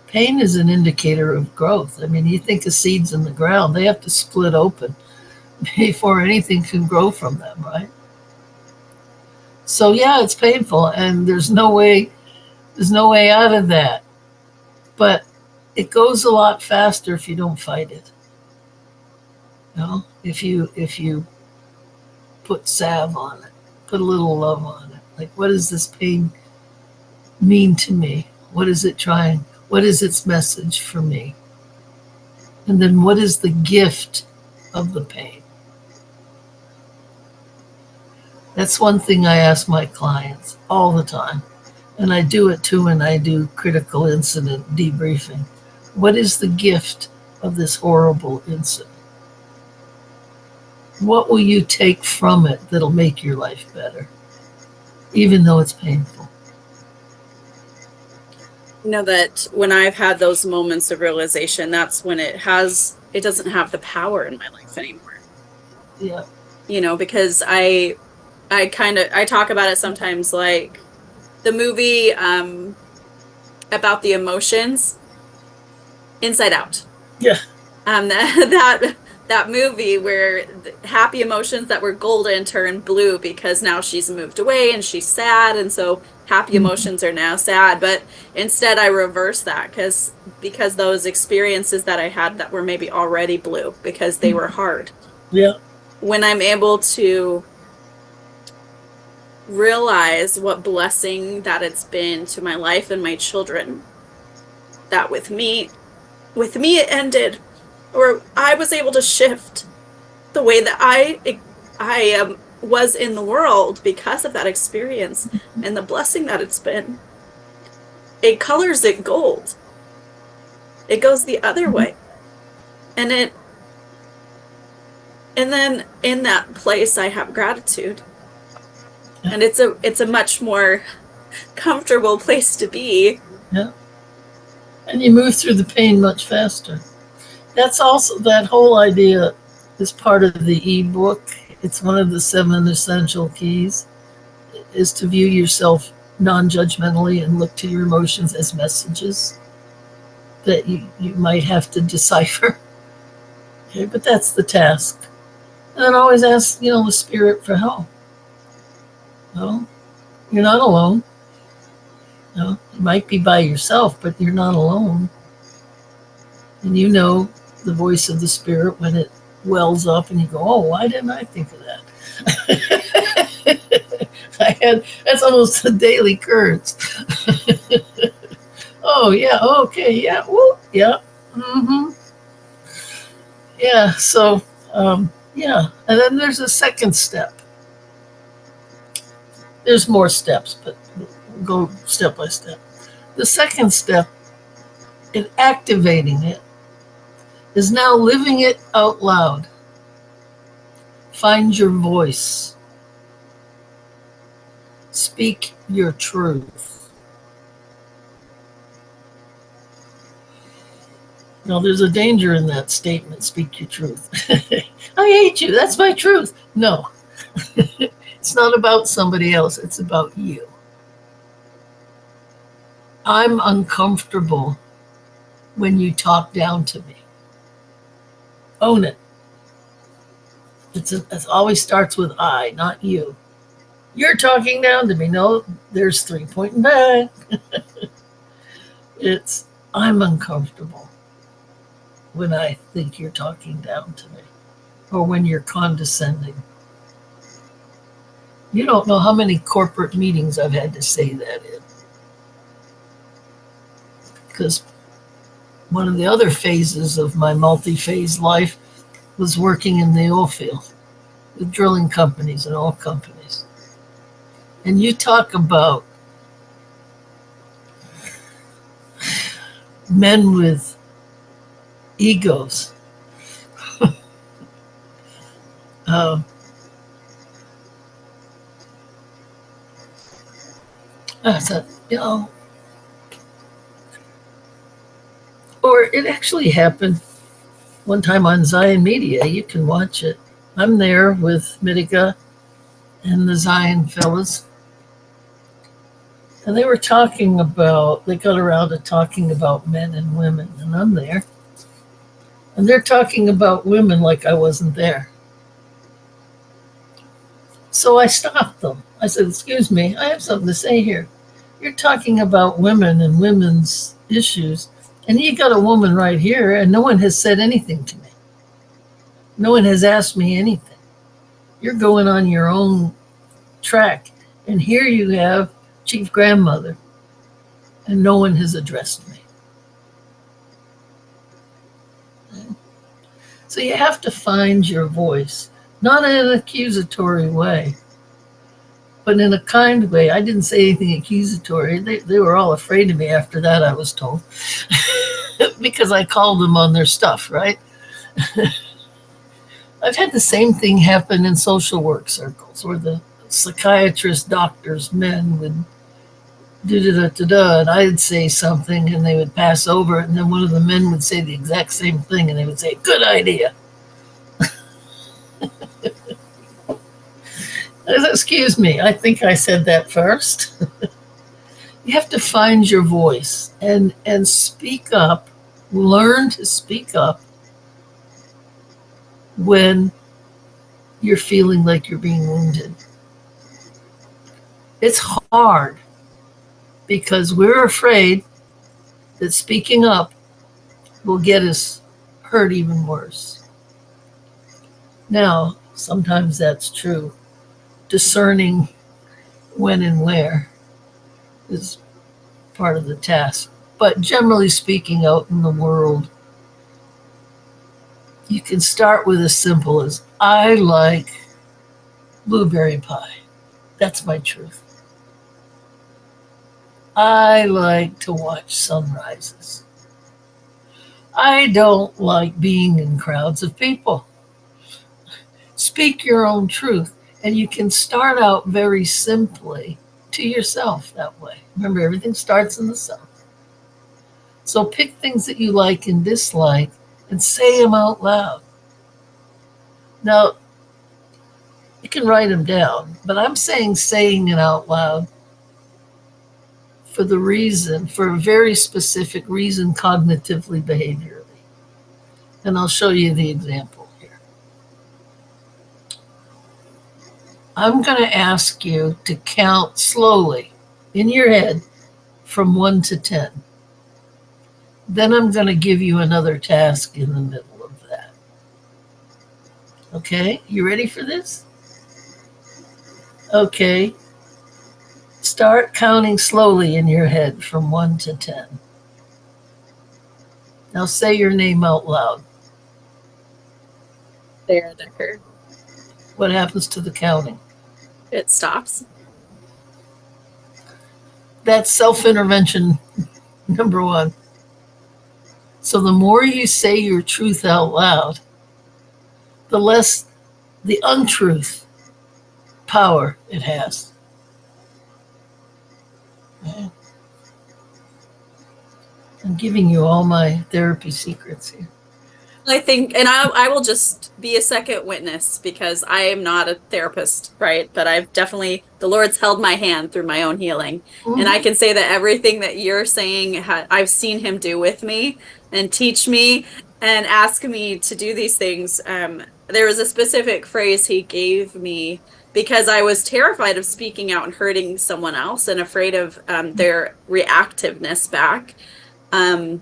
Pain is an indicator of growth. I mean, you think of seeds in the ground, they have to split open before anything can grow from them, right? So yeah, it's painful and there's no way out of that. But it goes a lot faster if you don't fight it. If you put salve on it, put a little love on it. Like, what does this pain mean to me? What is it trying? What is its message for me? And then what is the gift of the pain? That's one thing I ask my clients all the time. And I do it too when I do critical incident debriefing. What is the gift of this horrible incident? What will you take from it that'll make your life better, even though it's painful? That when I've had those moments of realization, that's when it doesn't have the power in my life anymore. Yeah. Because I talk about it sometimes like the movie about the emotions Inside Out. Yeah. That that movie where happy emotions that were golden turn blue because now she's moved away and she's sad, and so happy Mhm. emotions are now sad. But instead I reverse that because those experiences that I had that were maybe already blue because they were hard. Yeah. When I'm able to realize what blessing that it's been to my life and my children, that with me it ended, or I was able to shift the way that I was in the world because of that experience and the blessing that it's been. It colors it gold. It goes the other Mhm. way. And then in that place I have gratitude. Yeah. And it's a much more comfortable place to be. Yeah. And you move through the pain much faster. That's also that whole idea is part of the ebook. It's one of the 7 essential keys is to view yourself non-judgmentally and look to your emotions as messages that you might have to decipher. Okay, but that's the task. And then always ask, the spirit for help. No, you're not alone. No, you might be by yourself, but you're not alone. And you know the voice of the spirit when it wells up and you go, oh, why didn't I think of that? That's almost a daily occurrence. Oh yeah, okay, yeah, well, yeah, mm-hmm, yeah. So yeah, and then there's a second step. There's more steps, but we'll go step by step. The second step in activating it is now living it out loud. Find your voice. Speak your truth. Now, there's a danger in that statement, speak your truth. I hate you. That's my truth. No, it's not about somebody else. It's about you. I'm uncomfortable when you talk down to me. Own it. It always starts with I, not you. You're talking down to me. No, there's 3 pointing back. It's I'm uncomfortable when I think you're talking down to me or when you're condescending. You don't know how many corporate meetings I've had to say that in. Because one of the other phases of my multi-phase life was working in the oil field with drilling companies and oil companies. And you talk about men with egos. Um, I thought, or it actually happened one time on Zion Media. You can watch it. I'm there with Mitika and the Zion fellas. And they were they got around to talking about men and women, and I'm there. And they're talking about women like I wasn't there. So I stopped them. I said, excuse me, I have something to say here. You're talking about women and women's issues, and you got a woman right here, and no one has said anything to me. No one has asked me anything. You're going on your own track, and here you have Chief Grandmother, and no one has addressed me. So you have to find your voice, not in an accusatory way, but in a kind way. I didn't say anything accusatory. They were all afraid of me after that, I was told, because I called them on their stuff, right? I've had the same thing happen in social work circles where the psychiatrists, doctors, men would do da da da da, and I'd say something and they would pass over it, and then one of the men would say the exact same thing and they would say, good idea. Excuse me, I think I said that first. You have to find your voice and speak up, learn to speak up when you're feeling like you're being wounded. It's hard because we're afraid that speaking up will get us hurt even worse. Now, sometimes that's true. Discerning when and where is part of the task. But generally speaking, out in the world, you can start with as simple as I like blueberry pie. That's my truth. I like to watch sunrises. I don't like being in crowds of people. Speak your own truth. And you can start out very simply to yourself that way. Remember, everything starts in the self. So pick things that you like and dislike and say them out loud. Now, you can write them down, but I'm saying it out loud for a very specific reason, cognitively, behaviorally. And I'll show you the example here. I'm going to ask you to count slowly in your head from 1 to 10. Then I'm going to give you another task in the middle of that. Okay, you ready for this? Okay, start counting slowly in your head from 1 to 10. Now say your name out loud. Sarah Decker. What happens to the counting? It stops. That's self intervention number one. So the more you say your truth out loud, the less the untruth power it has. Okay? I'm giving you all my therapy secrets here. I think, and I will just be a second witness because I am not a therapist, right? But I've definitely, the Lord's held my hand through my own healing. And I Mm-hmm. can say that everything that you're saying, I've seen him do with me and teach me and ask me to do these things. There was a specific phrase he gave me because I was terrified of speaking out and hurting someone else and afraid of their reactiveness back. Um,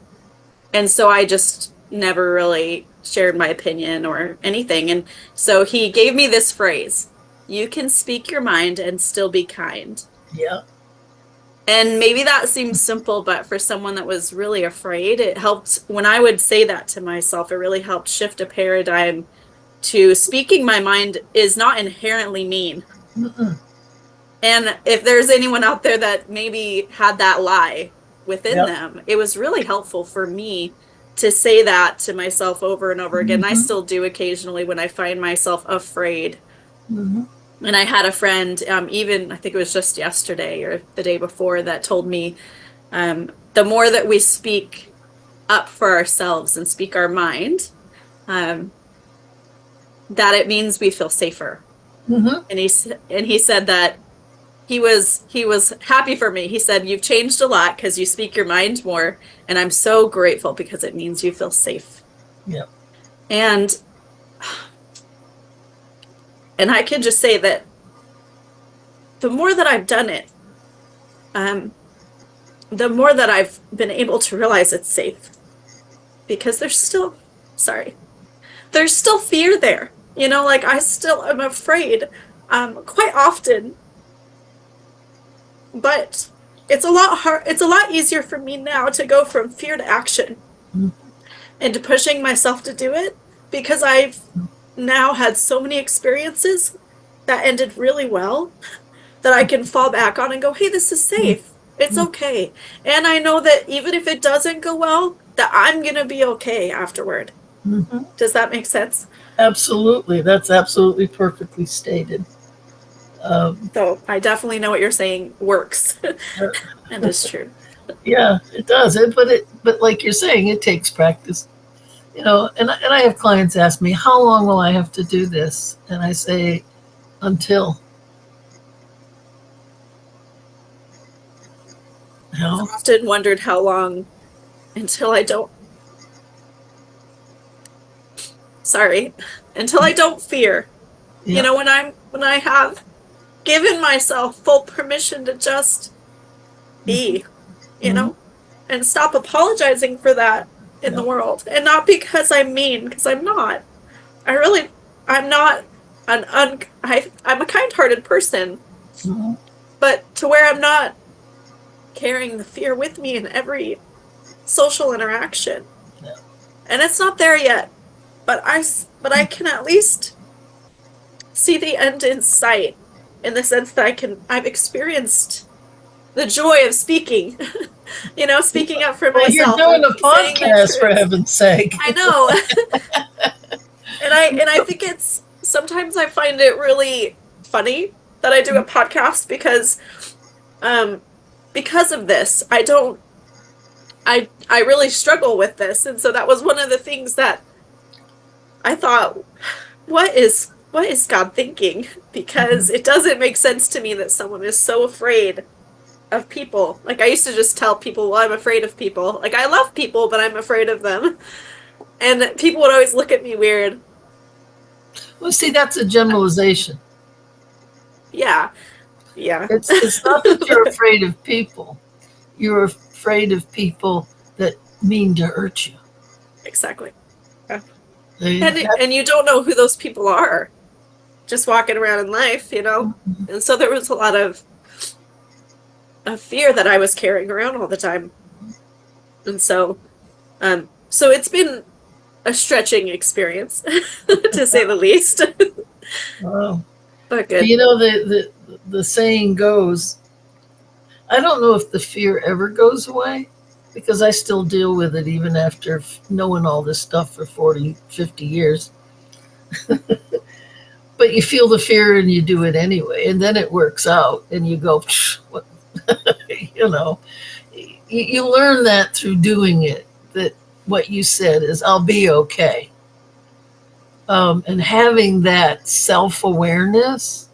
and so I just never really shared my opinion or anything. And so he gave me this phrase: you can speak your mind and still be kind. Yeah. And maybe that seems simple, but for someone that was really afraid, it helped when I would say that to myself. It really helped shift a paradigm to speaking my mind is not inherently mean. Mm-mm. And if there's anyone out there that maybe had that lie within Yep. them, it was really helpful for me to say that to myself over and over again. I Mm-hmm. still do occasionally when I find myself afraid. Mm-hmm. And I had a friend, even I think it was just yesterday or the day before, that told me the more that we speak up for ourselves and speak our mind, um, that it means we feel safer. Mm-hmm. And he said that he was happy for me. He said, "You've changed a lot because you speak your mind more, and I'm so grateful because it means you feel safe." Yep. And and I can just say that the more that I've done it, um, the more that I've been able to realize it's safe because sorry, there's still fear there. Like I still am afraid, quite often, but it's a lot easier for me now to go from fear to action and to pushing myself to do it because I've now had so many experiences that ended really well that I can fall back on and go, hey, this is safe. It's okay. And I know that even if it doesn't go well, that I'm going to be okay afterward. Mm-hmm. Does that make sense? Absolutely. That's absolutely perfectly stated. Um, So I definitely know what you're saying works uh, and is true. yeah, it does. But like you're saying, it takes practice. And I have clients ask me, how long will I have to do this? And I say, until, you I've know, often wondered how long until I don't sorry, until I don't fear, Yeah. when I have given myself full permission to just Mm-hmm. be, you Mm-hmm. know, and stop apologizing for that in the Yeah. world. And not because I'm mean, because I'm not. I really, I'm not I'm a kind-hearted person, Mm-hmm. but to where I'm not carrying the fear with me in every social interaction. Yeah. And it's not there yet, but I can at least see the end in sight in the sense that I've experienced the joy of speaking, speaking up for Well, you're myself doing and a saying my podcast for truth. heaven's sake. I know. And I think it's sometimes I find it really funny that I do a podcast um because of this. I really struggle with this. And so that was one of the things that I thought, what is God thinking? Because it doesn't make sense to me that someone is so afraid of people. Like I used to just tell people, well, I'm afraid of people. Like I love people, but I'm afraid of them. And people would always look at me weird. Well, see, that's a generalization. Yeah. Yeah. It's not that you're afraid of people. You're afraid of people that mean to hurt you. Exactly. Yeah. That, And you don't know who those people are just walking around in life. And so there was a lot of fear that I was carrying around all the time. And so it's been a stretching experience to say the least. wow. But good. You know, the saying goes, I don't know if the fear ever goes away because I still deal with it even after knowing all this stuff for 40, 50 years. But you feel the fear and you do it anyway. And then it works out and you go, what? you know, you learn that through doing it, that what you said is, I'll be okay. And having that self awareness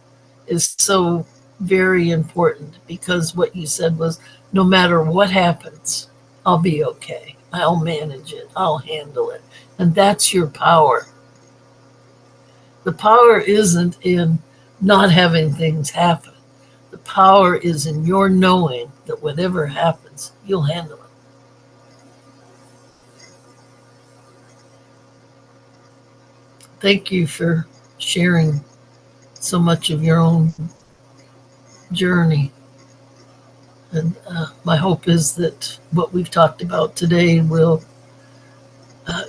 is so very important because what you said was, no matter what happens, I'll be okay. I'll manage it. I'll handle it. And that's your power. The power isn't in not having things happen. The power is in your knowing that whatever happens, you'll handle it. Thank you for sharing so much of your own journey. And my hope is that what we've talked about today will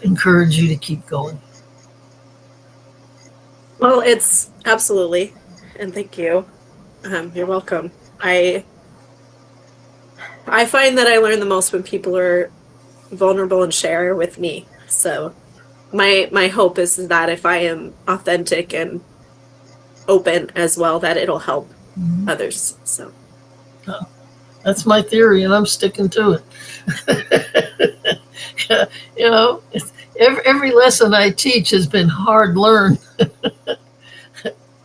encourage you to keep going. Well, it's absolutely. And thank you. You're welcome. I find that I learn the most when people are vulnerable and share with me. So my hope is that if I am authentic and open as well, that it'll help Mhm. others. So That's my theory, and I'm sticking to it. you know, every lesson I teach has been hard learned.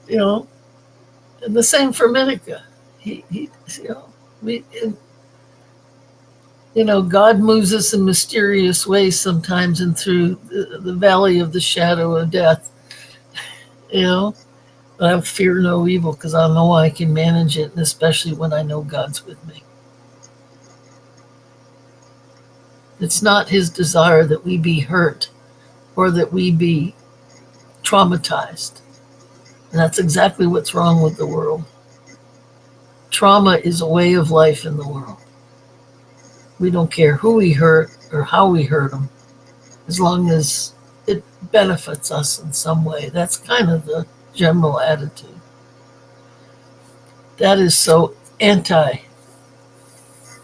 you know, and the same for Minica. He you know, we, God moves us in mysterious ways sometimes, and through the valley of the shadow of death. You know, but I fear no evil because I know I can manage it, and especially when I know God's with me. It's not His desire that we be hurt or that we be traumatized. And that's exactly what's wrong with the world. Trauma is a way of life in the world. We don't care who we hurt or how we hurt them, as long as it benefits us in some way. That's kind of the general attitude. That is so anti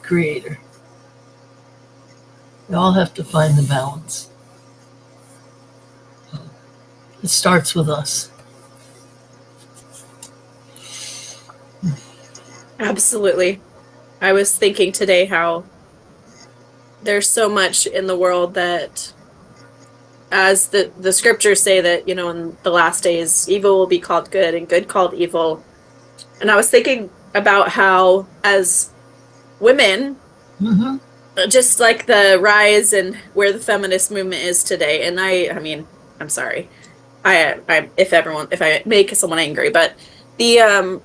creator. We all have to find the balance. It starts with us. absolutely. I was thinking today how there's so much in the world that as the scriptures say that, in the last days, evil will be called good and good called evil. And I was thinking about how as women, Mm-hmm. just like the rise and where the feminist movement is today. And I mean, I'm sorry. If I make someone angry, but the um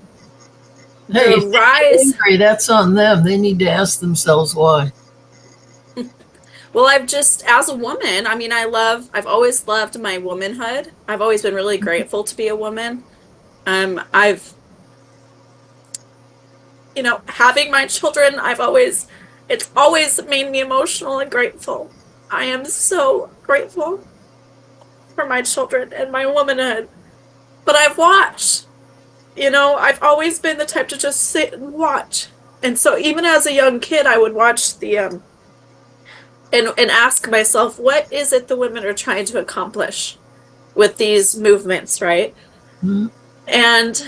Hey, the if they get rise. angry, that's on them. They need to ask themselves why. Well, I've just, as a woman, I mean, I've always loved my womanhood. I've always been really grateful to be a woman. I've, having my children, it's always made me emotional and grateful. I am so grateful for my children and my womanhood. But I've watched, I've always been the type to just sit and watch. And so even as a young kid, I would watch and ask myself, what is it the women are trying to accomplish with these movements, right? Mhm. And,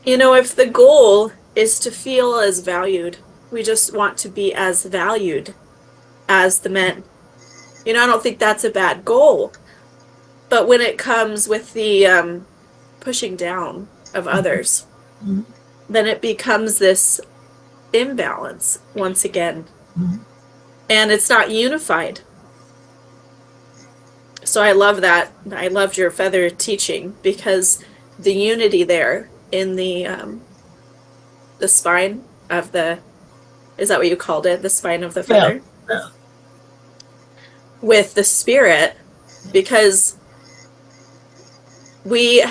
if the goal is to feel as valued, we just want to be as valued as the men. I don't think that's a bad goal. But when it comes with the pushing down of others, Mhm. then it becomes this imbalance once again. Mhm. And it's not unified. So I love that. I loved your feather teaching because the unity there in the spine of the, is that what you called it? The spine of the Yeah. feather Yeah. with the spirit, because we,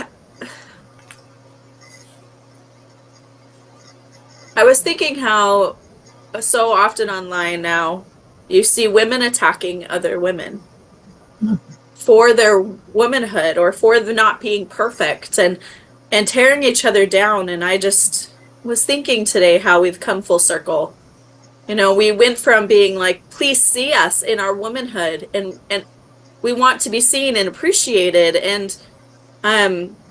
I was thinking how so often online now you see women attacking other women for their womanhood or for the not being perfect and tearing each other down. And I just was thinking today how we've come full circle. We went from being like, please see us in our womanhood, and we want to be seen and appreciated, and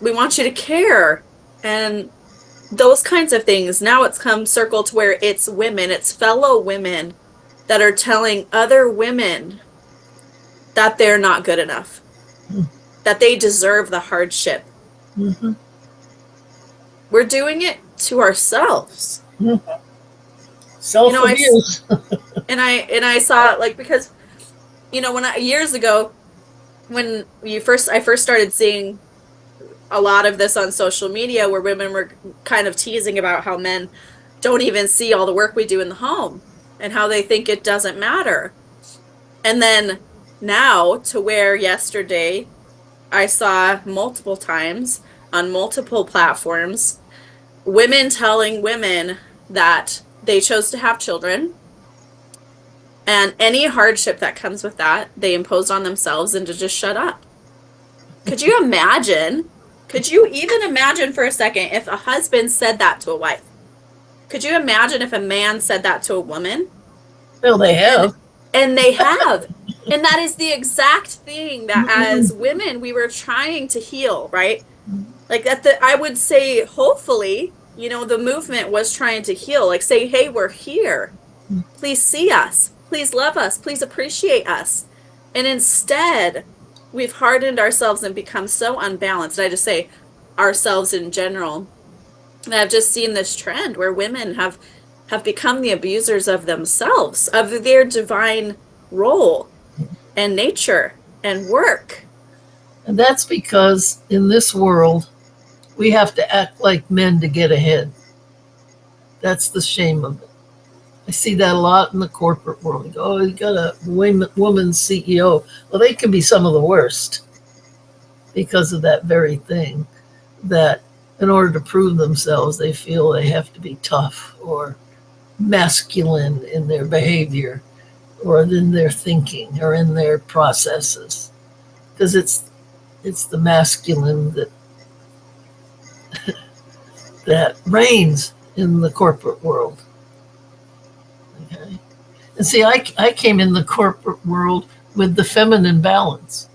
we want you to care, and those kinds of things. Now it's come circle to where it's women, it's fellow women that are telling other women that they're not good enough, that they deserve the hardship. Mm-hmm. We're doing it to ourselves. I Self-abuse. and I saw it, like, because when years ago, when I first started seeing a lot of this on social media, where women were kind of teasing about how men don't even see all the work we do in the home and how they think it doesn't matter. And then now, to where yesterday I saw multiple times on multiple platforms women telling women that they chose to have children, and any hardship that comes with that, they imposed on themselves, and to just shut up. Could you imagine? Could you even imagine for a second if a husband said that to a wife? Could you imagine if a man said that to a woman? Well, they And have. they have. And that is the exact thing that Mm-hmm. as women we were trying to heal, right? Like that, I would say hopefully, the movement was trying to heal, like say, hey, we're here. Please see us. Please love us. Please appreciate us. And instead, we've hardened ourselves and become so unbalanced. I just say ourselves in general. And I've just seen this trend where women have become the abusers of themselves, of their divine role and nature and work. And that's because in this world, we have to act like men to get ahead. That's the shame of it. I see that a lot in the corporate world. You go, oh, you got a woman CEO. Well, they can be some of the worst because of that very thing, that in order to prove themselves, they feel they have to be tough or masculine in their behavior or in their thinking or in their processes. Because it's the masculine that reigns in the corporate world. Okay. And see, I came in the corporate world with the feminine balance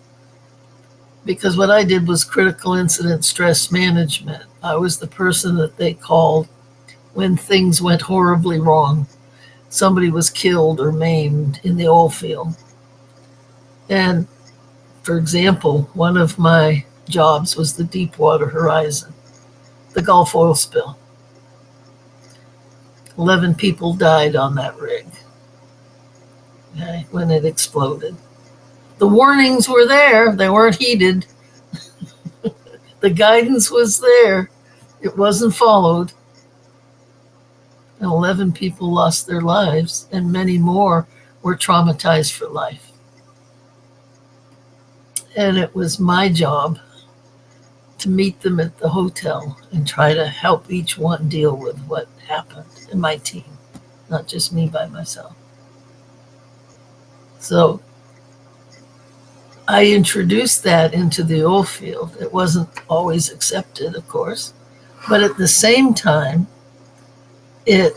because what I did was critical incident stress management. I was the person that they called when things went horribly wrong. Somebody was killed or maimed in the oil field. And for example, one of my jobs was the Deepwater Horizon, the Gulf oil spill. 11 people died on that rig, okay, when it exploded. The warnings were there, they weren't heeded. The guidance was there, it wasn't followed. And 11 people lost their lives, and many more were traumatized for life. And it was my job to meet them at the hotel and try to help each one deal with what happened in my team, not just me by myself. So I introduced that into the oil field. It wasn't always accepted, of course, but at the same time, it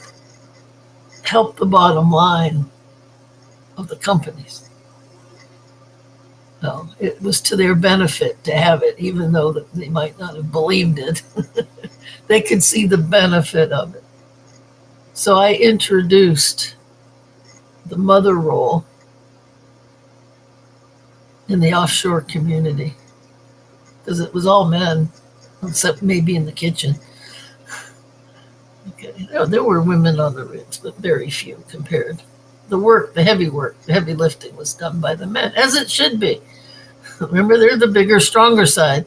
helped the bottom line of the companies. So it was to their benefit to have it, even though they might not have believed it. They could see the benefit of it. So I introduced the mother role in the offshore community because it was all men, except maybe in the kitchen. Okay, there were women on the rigs, but very few compared. The work, the heavy lifting was done by the men, as it should be. Remember, they're the bigger, stronger side.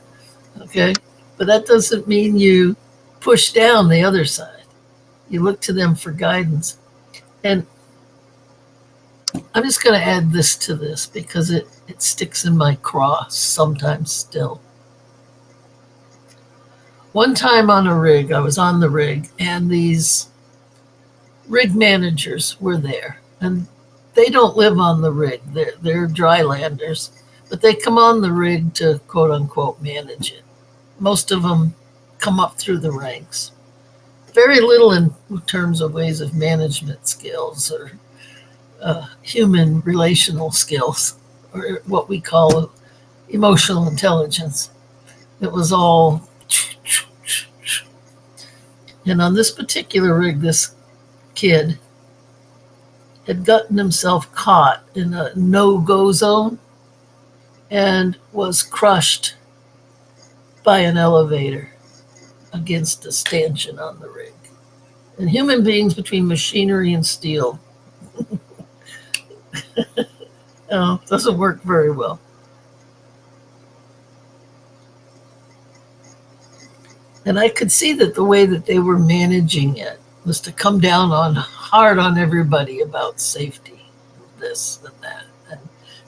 Okay, but that doesn't mean you push down the other side. You look to them for guidance. And I'm just going to add this to this because it sticks in my craw sometimes still. One time on a rig, I was on the rig, and these rig managers were there. And they don't live on the rig, they're dry landers, but they come on the rig to quote unquote manage it. Most of them come up through the ranks. Very little in terms of ways of management skills or human relational skills, or what we call emotional intelligence. It was all. And on this particular rig, this kid had gotten himself caught in a no-go zone and was crushed by an elevator against a stanchion on the rig. And human beings between machinery and steel doesn't work very well. And I could see that the way that they were managing it was to come down on hard on everybody about safety, this and that. And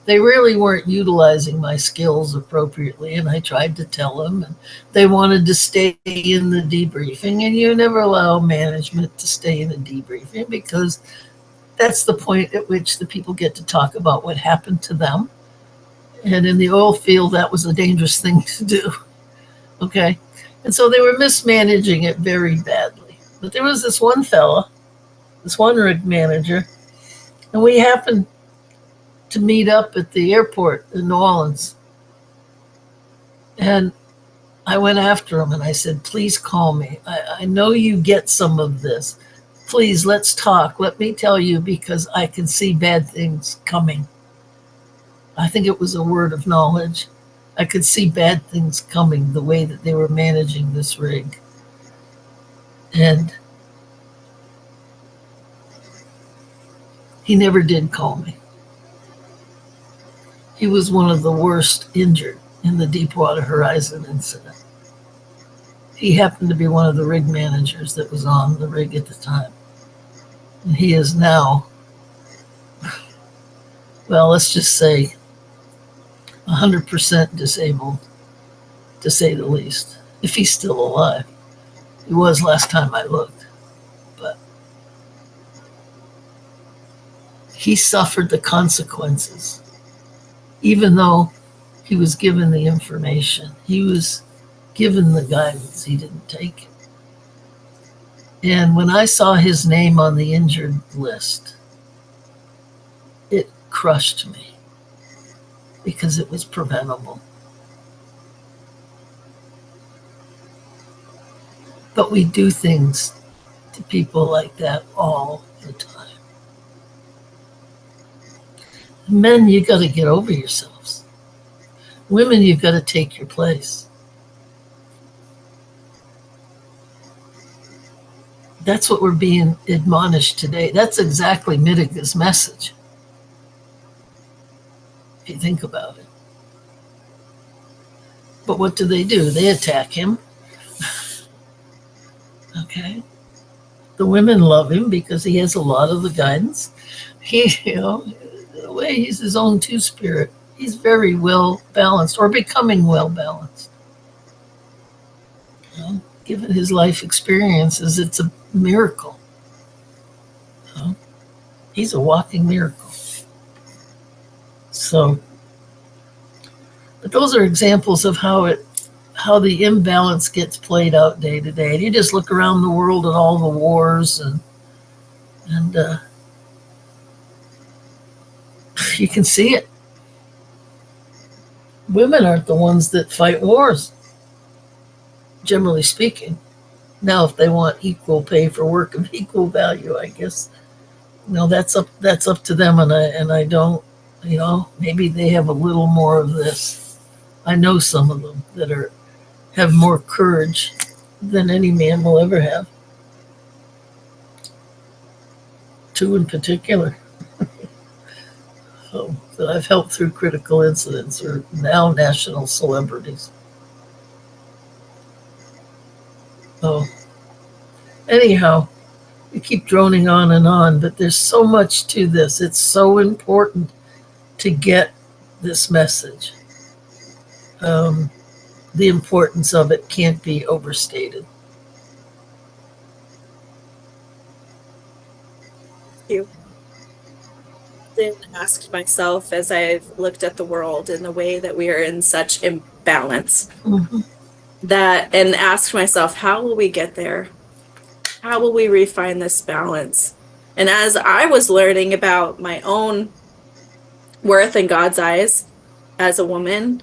they really weren't utilizing my skills appropriately. And I tried to tell them, and they wanted to stay in the debriefing. And you never allow management to stay in the debriefing because that's the point at which the people get to talk about what happened to them. And in the oil field, that was a dangerous thing to do. Okay. And so they were mismanaging it very badly. But there was this one fella, this one rig manager, and we happened to meet up at the airport in New Orleans. And I went after him and I said, please call me. I know you get some of this. Please, let's talk. Let me tell you because I can see bad things coming. I think it was a word of knowledge. I could see bad things coming the way that they were managing this rig. And he never did call me. He was one of the worst injured in the Deepwater Horizon incident. He happened to be one of the rig managers that was on the rig at the time. And he is now, well, let's just say 100% disabled, to say the least, if he's still alive. He was last time I looked. But he suffered the consequences, even though he was given the information. He was given the guidance. He didn't take it. And when I saw his name on the injured list, it crushed me because it was preventable. But we do things to people like that all the time. Men, you got to get over yourselves. Women, you've got to take your place. That's what we're being admonished today. That's exactly Mittaga's message. if you think about it. But what do? They attack him. Okay. The women love him because he has a lot of the guidance. He, the way he's his own two-spirit, he's very well balanced, or becoming well balanced. Given his life experiences, it's a miracle. He's a walking miracle. So, but those are examples of how the imbalance gets played out day to day. And you just look around the world at all the wars, and you can see it. Women aren't the ones that fight wars, generally speaking. Now, if they want equal pay for work of equal value, I guess, that's up to them. And I don't, maybe they have a little more of this. I know some of them that have more courage than any man will ever have. Two in particular. So, that I've helped through critical incidents are now national celebrities. Oh, anyhow, we keep droning on, but there's so much to this. It's so important to get this message. The importance of it can't be overstated. You then asked myself as I've looked at the world in the way that we are in such imbalance, Mm-hmm. and asked myself, how will we get there? How will we refine this balance? And as I was learning about my own worth in God's eyes as a woman,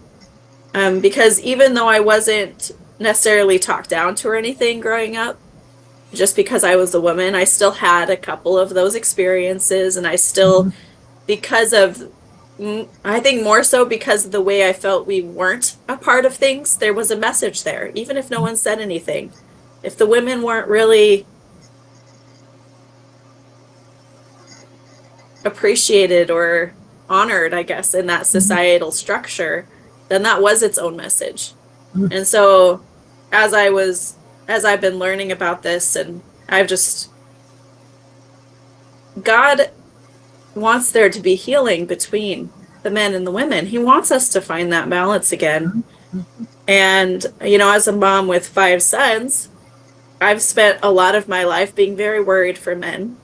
because even though I wasn't necessarily talked down to or anything growing up, just because I was a woman, I still had a couple of those experiences, and I still, Mm-hmm. because of, I think more so because of the way I felt we weren't a part of things, there was a message there, even if no one said anything. If the women weren't really appreciated or honored, I guess, in that societal structure, then that was its own message. Mm-hmm. And so as I've been learning about this, and God wants there to be healing between the men and the women. He wants us to find that balance again. And, as a mom with 5 sons, I've spent a lot of my life being very worried for men.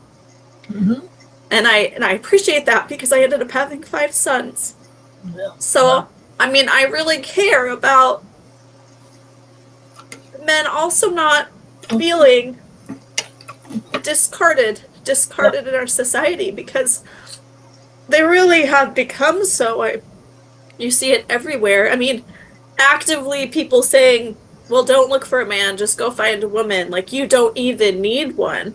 Mm-hmm. And I appreciate that because I ended up having 5 sons. Yeah. So, I mean, I really care about men also not feeling discarded in our society, because they really have become so. You see it everywhere. I mean, actively people saying, well, don't look for a man, just go find a woman. Like, you don't even need one.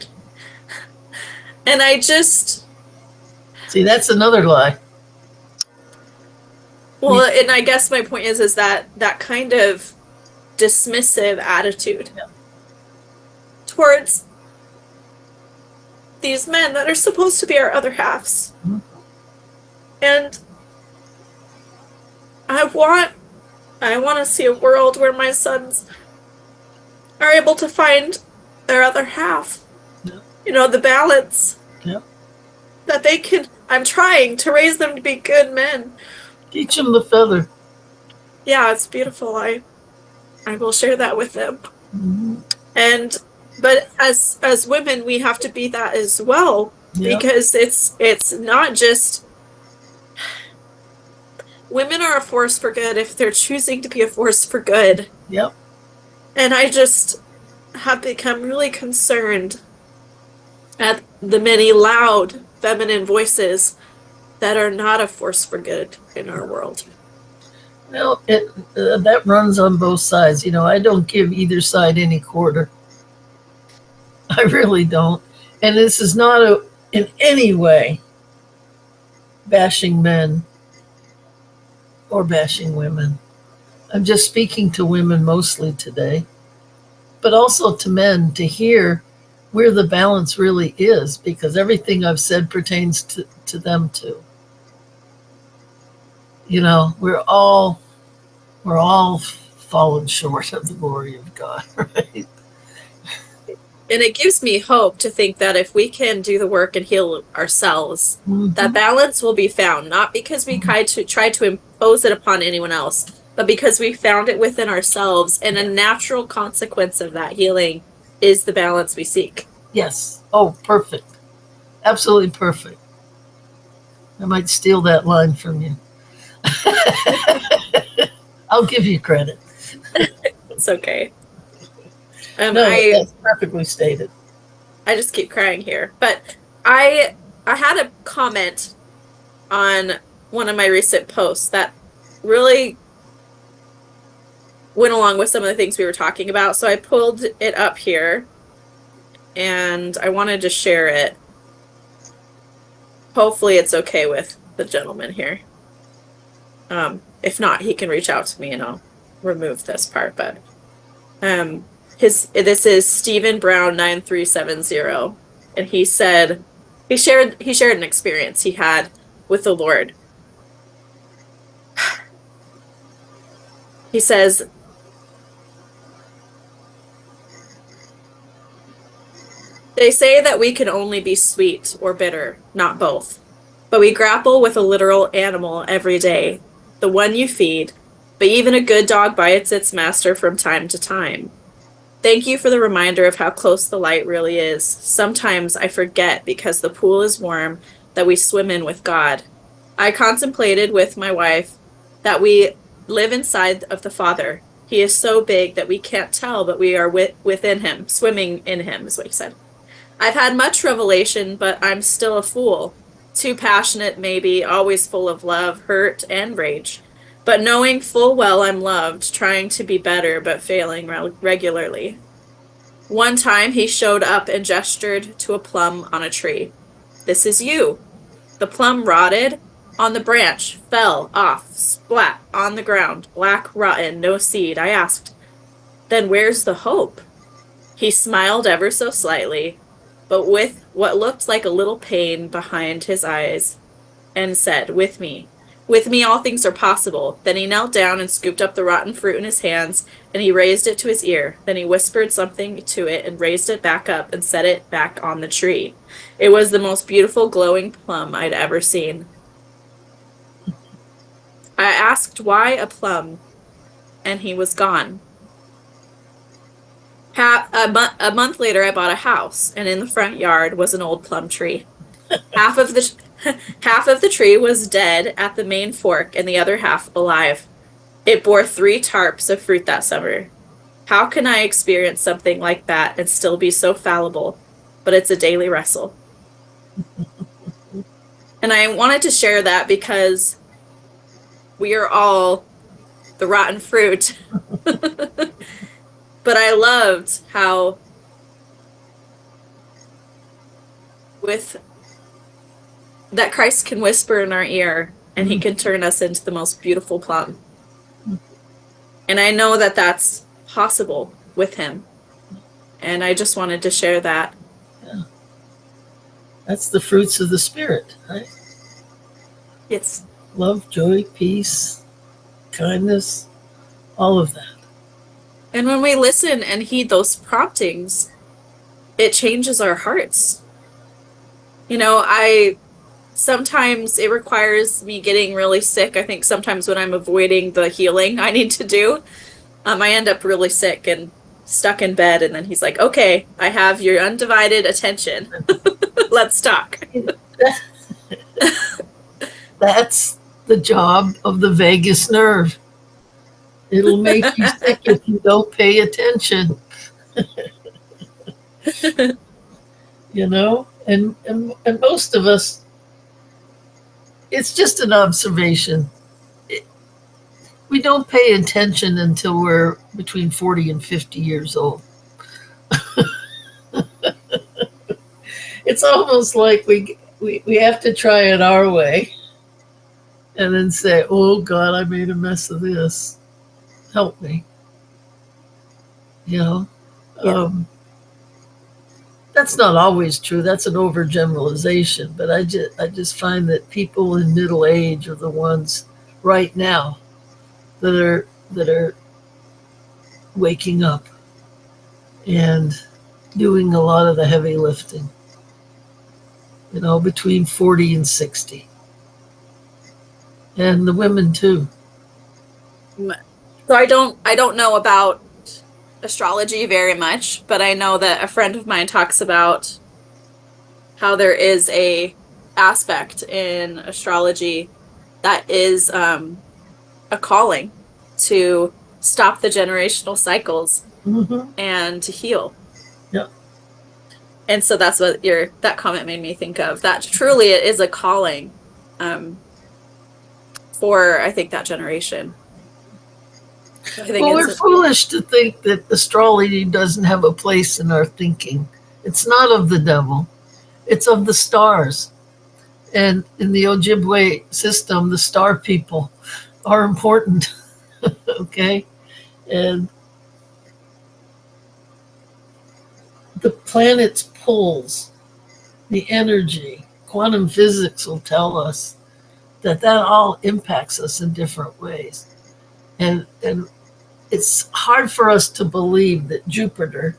And I just... See, that's another lie. Well, and I guess my point is that kind of dismissive attitude towards these men that are supposed to be our other halves. Mm-hmm. And I want to see a world where my sons are able to find their other half. Yeah. The balance. Yeah. That they can... I'm trying to raise them to be good men. Teach them the feather. Yeah, it's beautiful. I will share that with them. Mm-hmm. But as women, we have to be that as well, because it's not just... Women are a force for good if they're choosing to be a force for good. Yep. And I just have become really concerned at the many loud feminine voices that are not a force for good in our world. Well, that runs on both sides. I don't give either side any quarter. I really don't. And this is not in any way bashing men or bashing women. I'm just speaking to women mostly today, but also to men, to hear where the balance really is, because everything I've said pertains to them too. You know, we're all fallen short of the glory of God, right? And it gives me hope to think that if we can do the work and heal ourselves, that Mm-hmm. balance will be found, not because we try to impose it upon anyone else, but because we found it within ourselves. And a Yeah. natural consequence of that healing is the balance we seek. Yes. Oh, perfect. Absolutely perfect. I might steal that line from you. I'll give you credit. It's okay. Um, No, I that's perfectly stated. I just keep crying here. But I I had a comment on one of my recent posts that really went along with some of the things we were talking about. So I pulled it up here and I wanted to share it. Hopefully it's okay with the gentleman here. If not, he can reach out to me and I'll remove this part. But his this is Stephen Brown 9370, and he said he shared an experience he had with the Lord. He says, "They say that we can only be sweet or bitter, not both. But we grapple with a literal animal every day, the one you feed, but even a good dog bites its master from time to time. Thank you for the reminder of how close the light really is. Sometimes I forget because the pool is warm that we swim in with God. I contemplated with my wife that we live inside of the Father. He is so big that we can't tell, but we are within him, swimming in him, is what he said. I've had much revelation, but I'm still a fool. Too passionate, maybe, always full of love, hurt, and rage. But knowing full well I'm loved, trying to be better, but failing regularly. One time he showed up and gestured to a plum on a tree. This is you. The plum rotted on the branch, fell off, splat on the ground, black, rotten, no seed. I asked, then where's the hope? He smiled ever so slightly, but with what looked like a little pain behind his eyes, and said, with me. With me, all things are possible. Then he knelt down and scooped up the rotten fruit in his hands, and he raised it to his ear. Then he whispered something to it and raised it back up and set it back on the tree. It was the most beautiful glowing plum I'd ever seen. I asked why a plum, and he was gone. A month later, I bought a house, and in the front yard was an old plum tree. Half of the half of the tree was dead at the main fork, and the other half alive. It bore 3 tarps of fruit that summer. How can I experience something like that and still be so fallible? But it's a daily wrestle. And I wanted to share that because we are all the rotten fruit. But I loved how with that Christ can whisper in our ear and he can turn us into the most beautiful plum. And I know that that's possible with him. And I just wanted to share that. Yeah. That's the fruits of the Spirit, right? It's Love, joy, peace, kindness, all of that. and when we listen and heed those promptings, it changes our hearts. I sometimes it requires me getting really sick. I think sometimes when I'm avoiding the healing I need to do, I end up really sick and stuck in bed. And then he's like, okay, I have your undivided attention. Let's talk. That's the job of the vagus nerve. It'll make you sick if you don't pay attention, you know? And most of us, it's just an observation. We don't pay attention until we're between 40 and 50 years old. It's almost like we have to try it our way and then say, oh God, I made a mess of this. Help me. You know? Yeah. That's not always true. That's an overgeneralization. But I just find that people in middle age are the ones right now that are waking up and doing a lot of the heavy lifting, between 40 and 60. And the women too. So I don't know about astrology very much, but I know that a friend of mine talks about how there is a aspect in astrology that is a calling to stop the generational cycles Mm-hmm. and to heal. Yep. And so that's what your that comment made me think of. That truly it is a calling um, for I think that generation. So I think Well, it's we're foolish to think that astrology doesn't have a place in our thinking. It's not of the devil, it's of the stars. And in the Ojibwe system, the star people are important. Okay. And the planet's pulls, the energy, quantum physics will tell us that all impacts us in different ways. And it's hard for us to believe that Jupiter,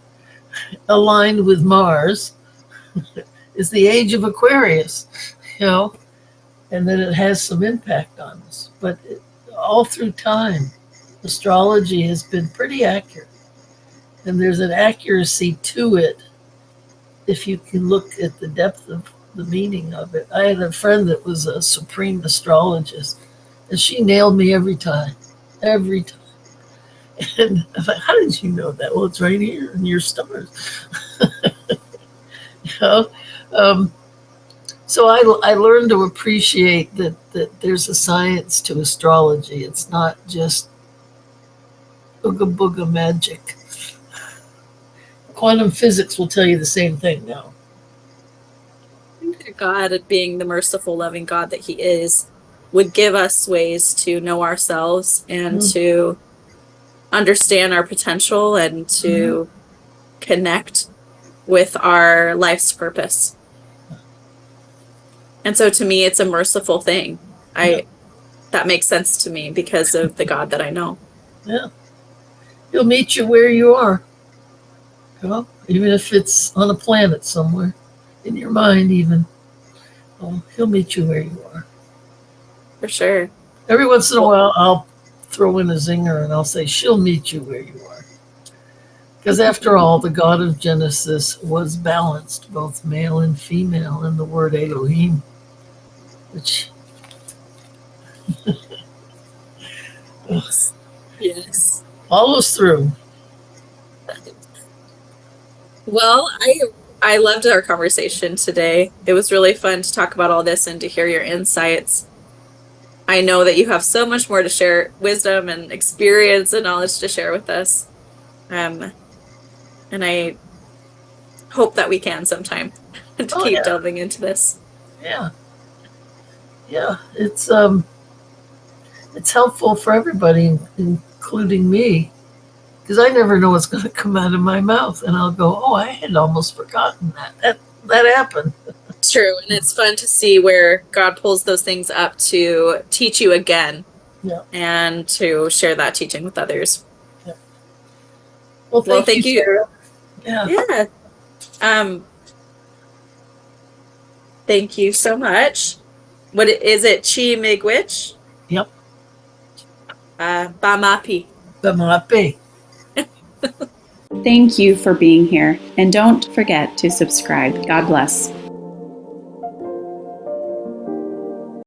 aligned with Mars, is the age of Aquarius, you know, and that it has some impact on us. But all through time, astrology has been pretty accurate. And there's an accuracy to it if you can look at the depth of the meaning of it. I had a friend that was a supreme astrologist, and she nailed me every time. Every time. And I was like, how did you know that? Well, it's right here in your stars. you know? Um, so I learned to appreciate that there's a science to astrology. It's not just ooga booga magic. Quantum physics will tell you the same thing now. God, being the merciful, loving God that He is, would give us ways to know ourselves and Mm-hmm. to understand our potential and Mm-hmm. to connect with our life's purpose. And so to me, it's a merciful thing. Yeah. I That makes sense to me because of the God that I know. Yeah. He'll meet you where you are. Even if it's on a planet somewhere, in your mind, even. Oh, he'll meet you where you are. For sure. Every once in a Well, while, I'll throw in a zinger and I'll say, she'll meet you where you are. Because after all, the God of Genesis was balanced, both male and female, in the word Elohim, which yes. Yes. follows through. Well, I loved our conversation today. It was really fun to talk about all this and to hear your insights. I know that you have so much more to share, wisdom and experience and knowledge to share with us. Um, and I hope that we can sometime to Oh, keep yeah. delving into this. Yeah. Yeah. It's helpful for everybody, including me, because I never know what's going to come out of my mouth. And I'll go, oh, I had almost forgotten that. That happened. It's true. And it's fun to see where God pulls those things up to teach you again Yeah. and to share that teaching with others. Yeah. Well, Well, thank you, thank you. Sarah. Yeah. Yeah. Um, Thank you so much. What is it? Chi Miigwech? Yep. Bamapi. That might be. Thank you for being here, and don't forget to subscribe. God bless.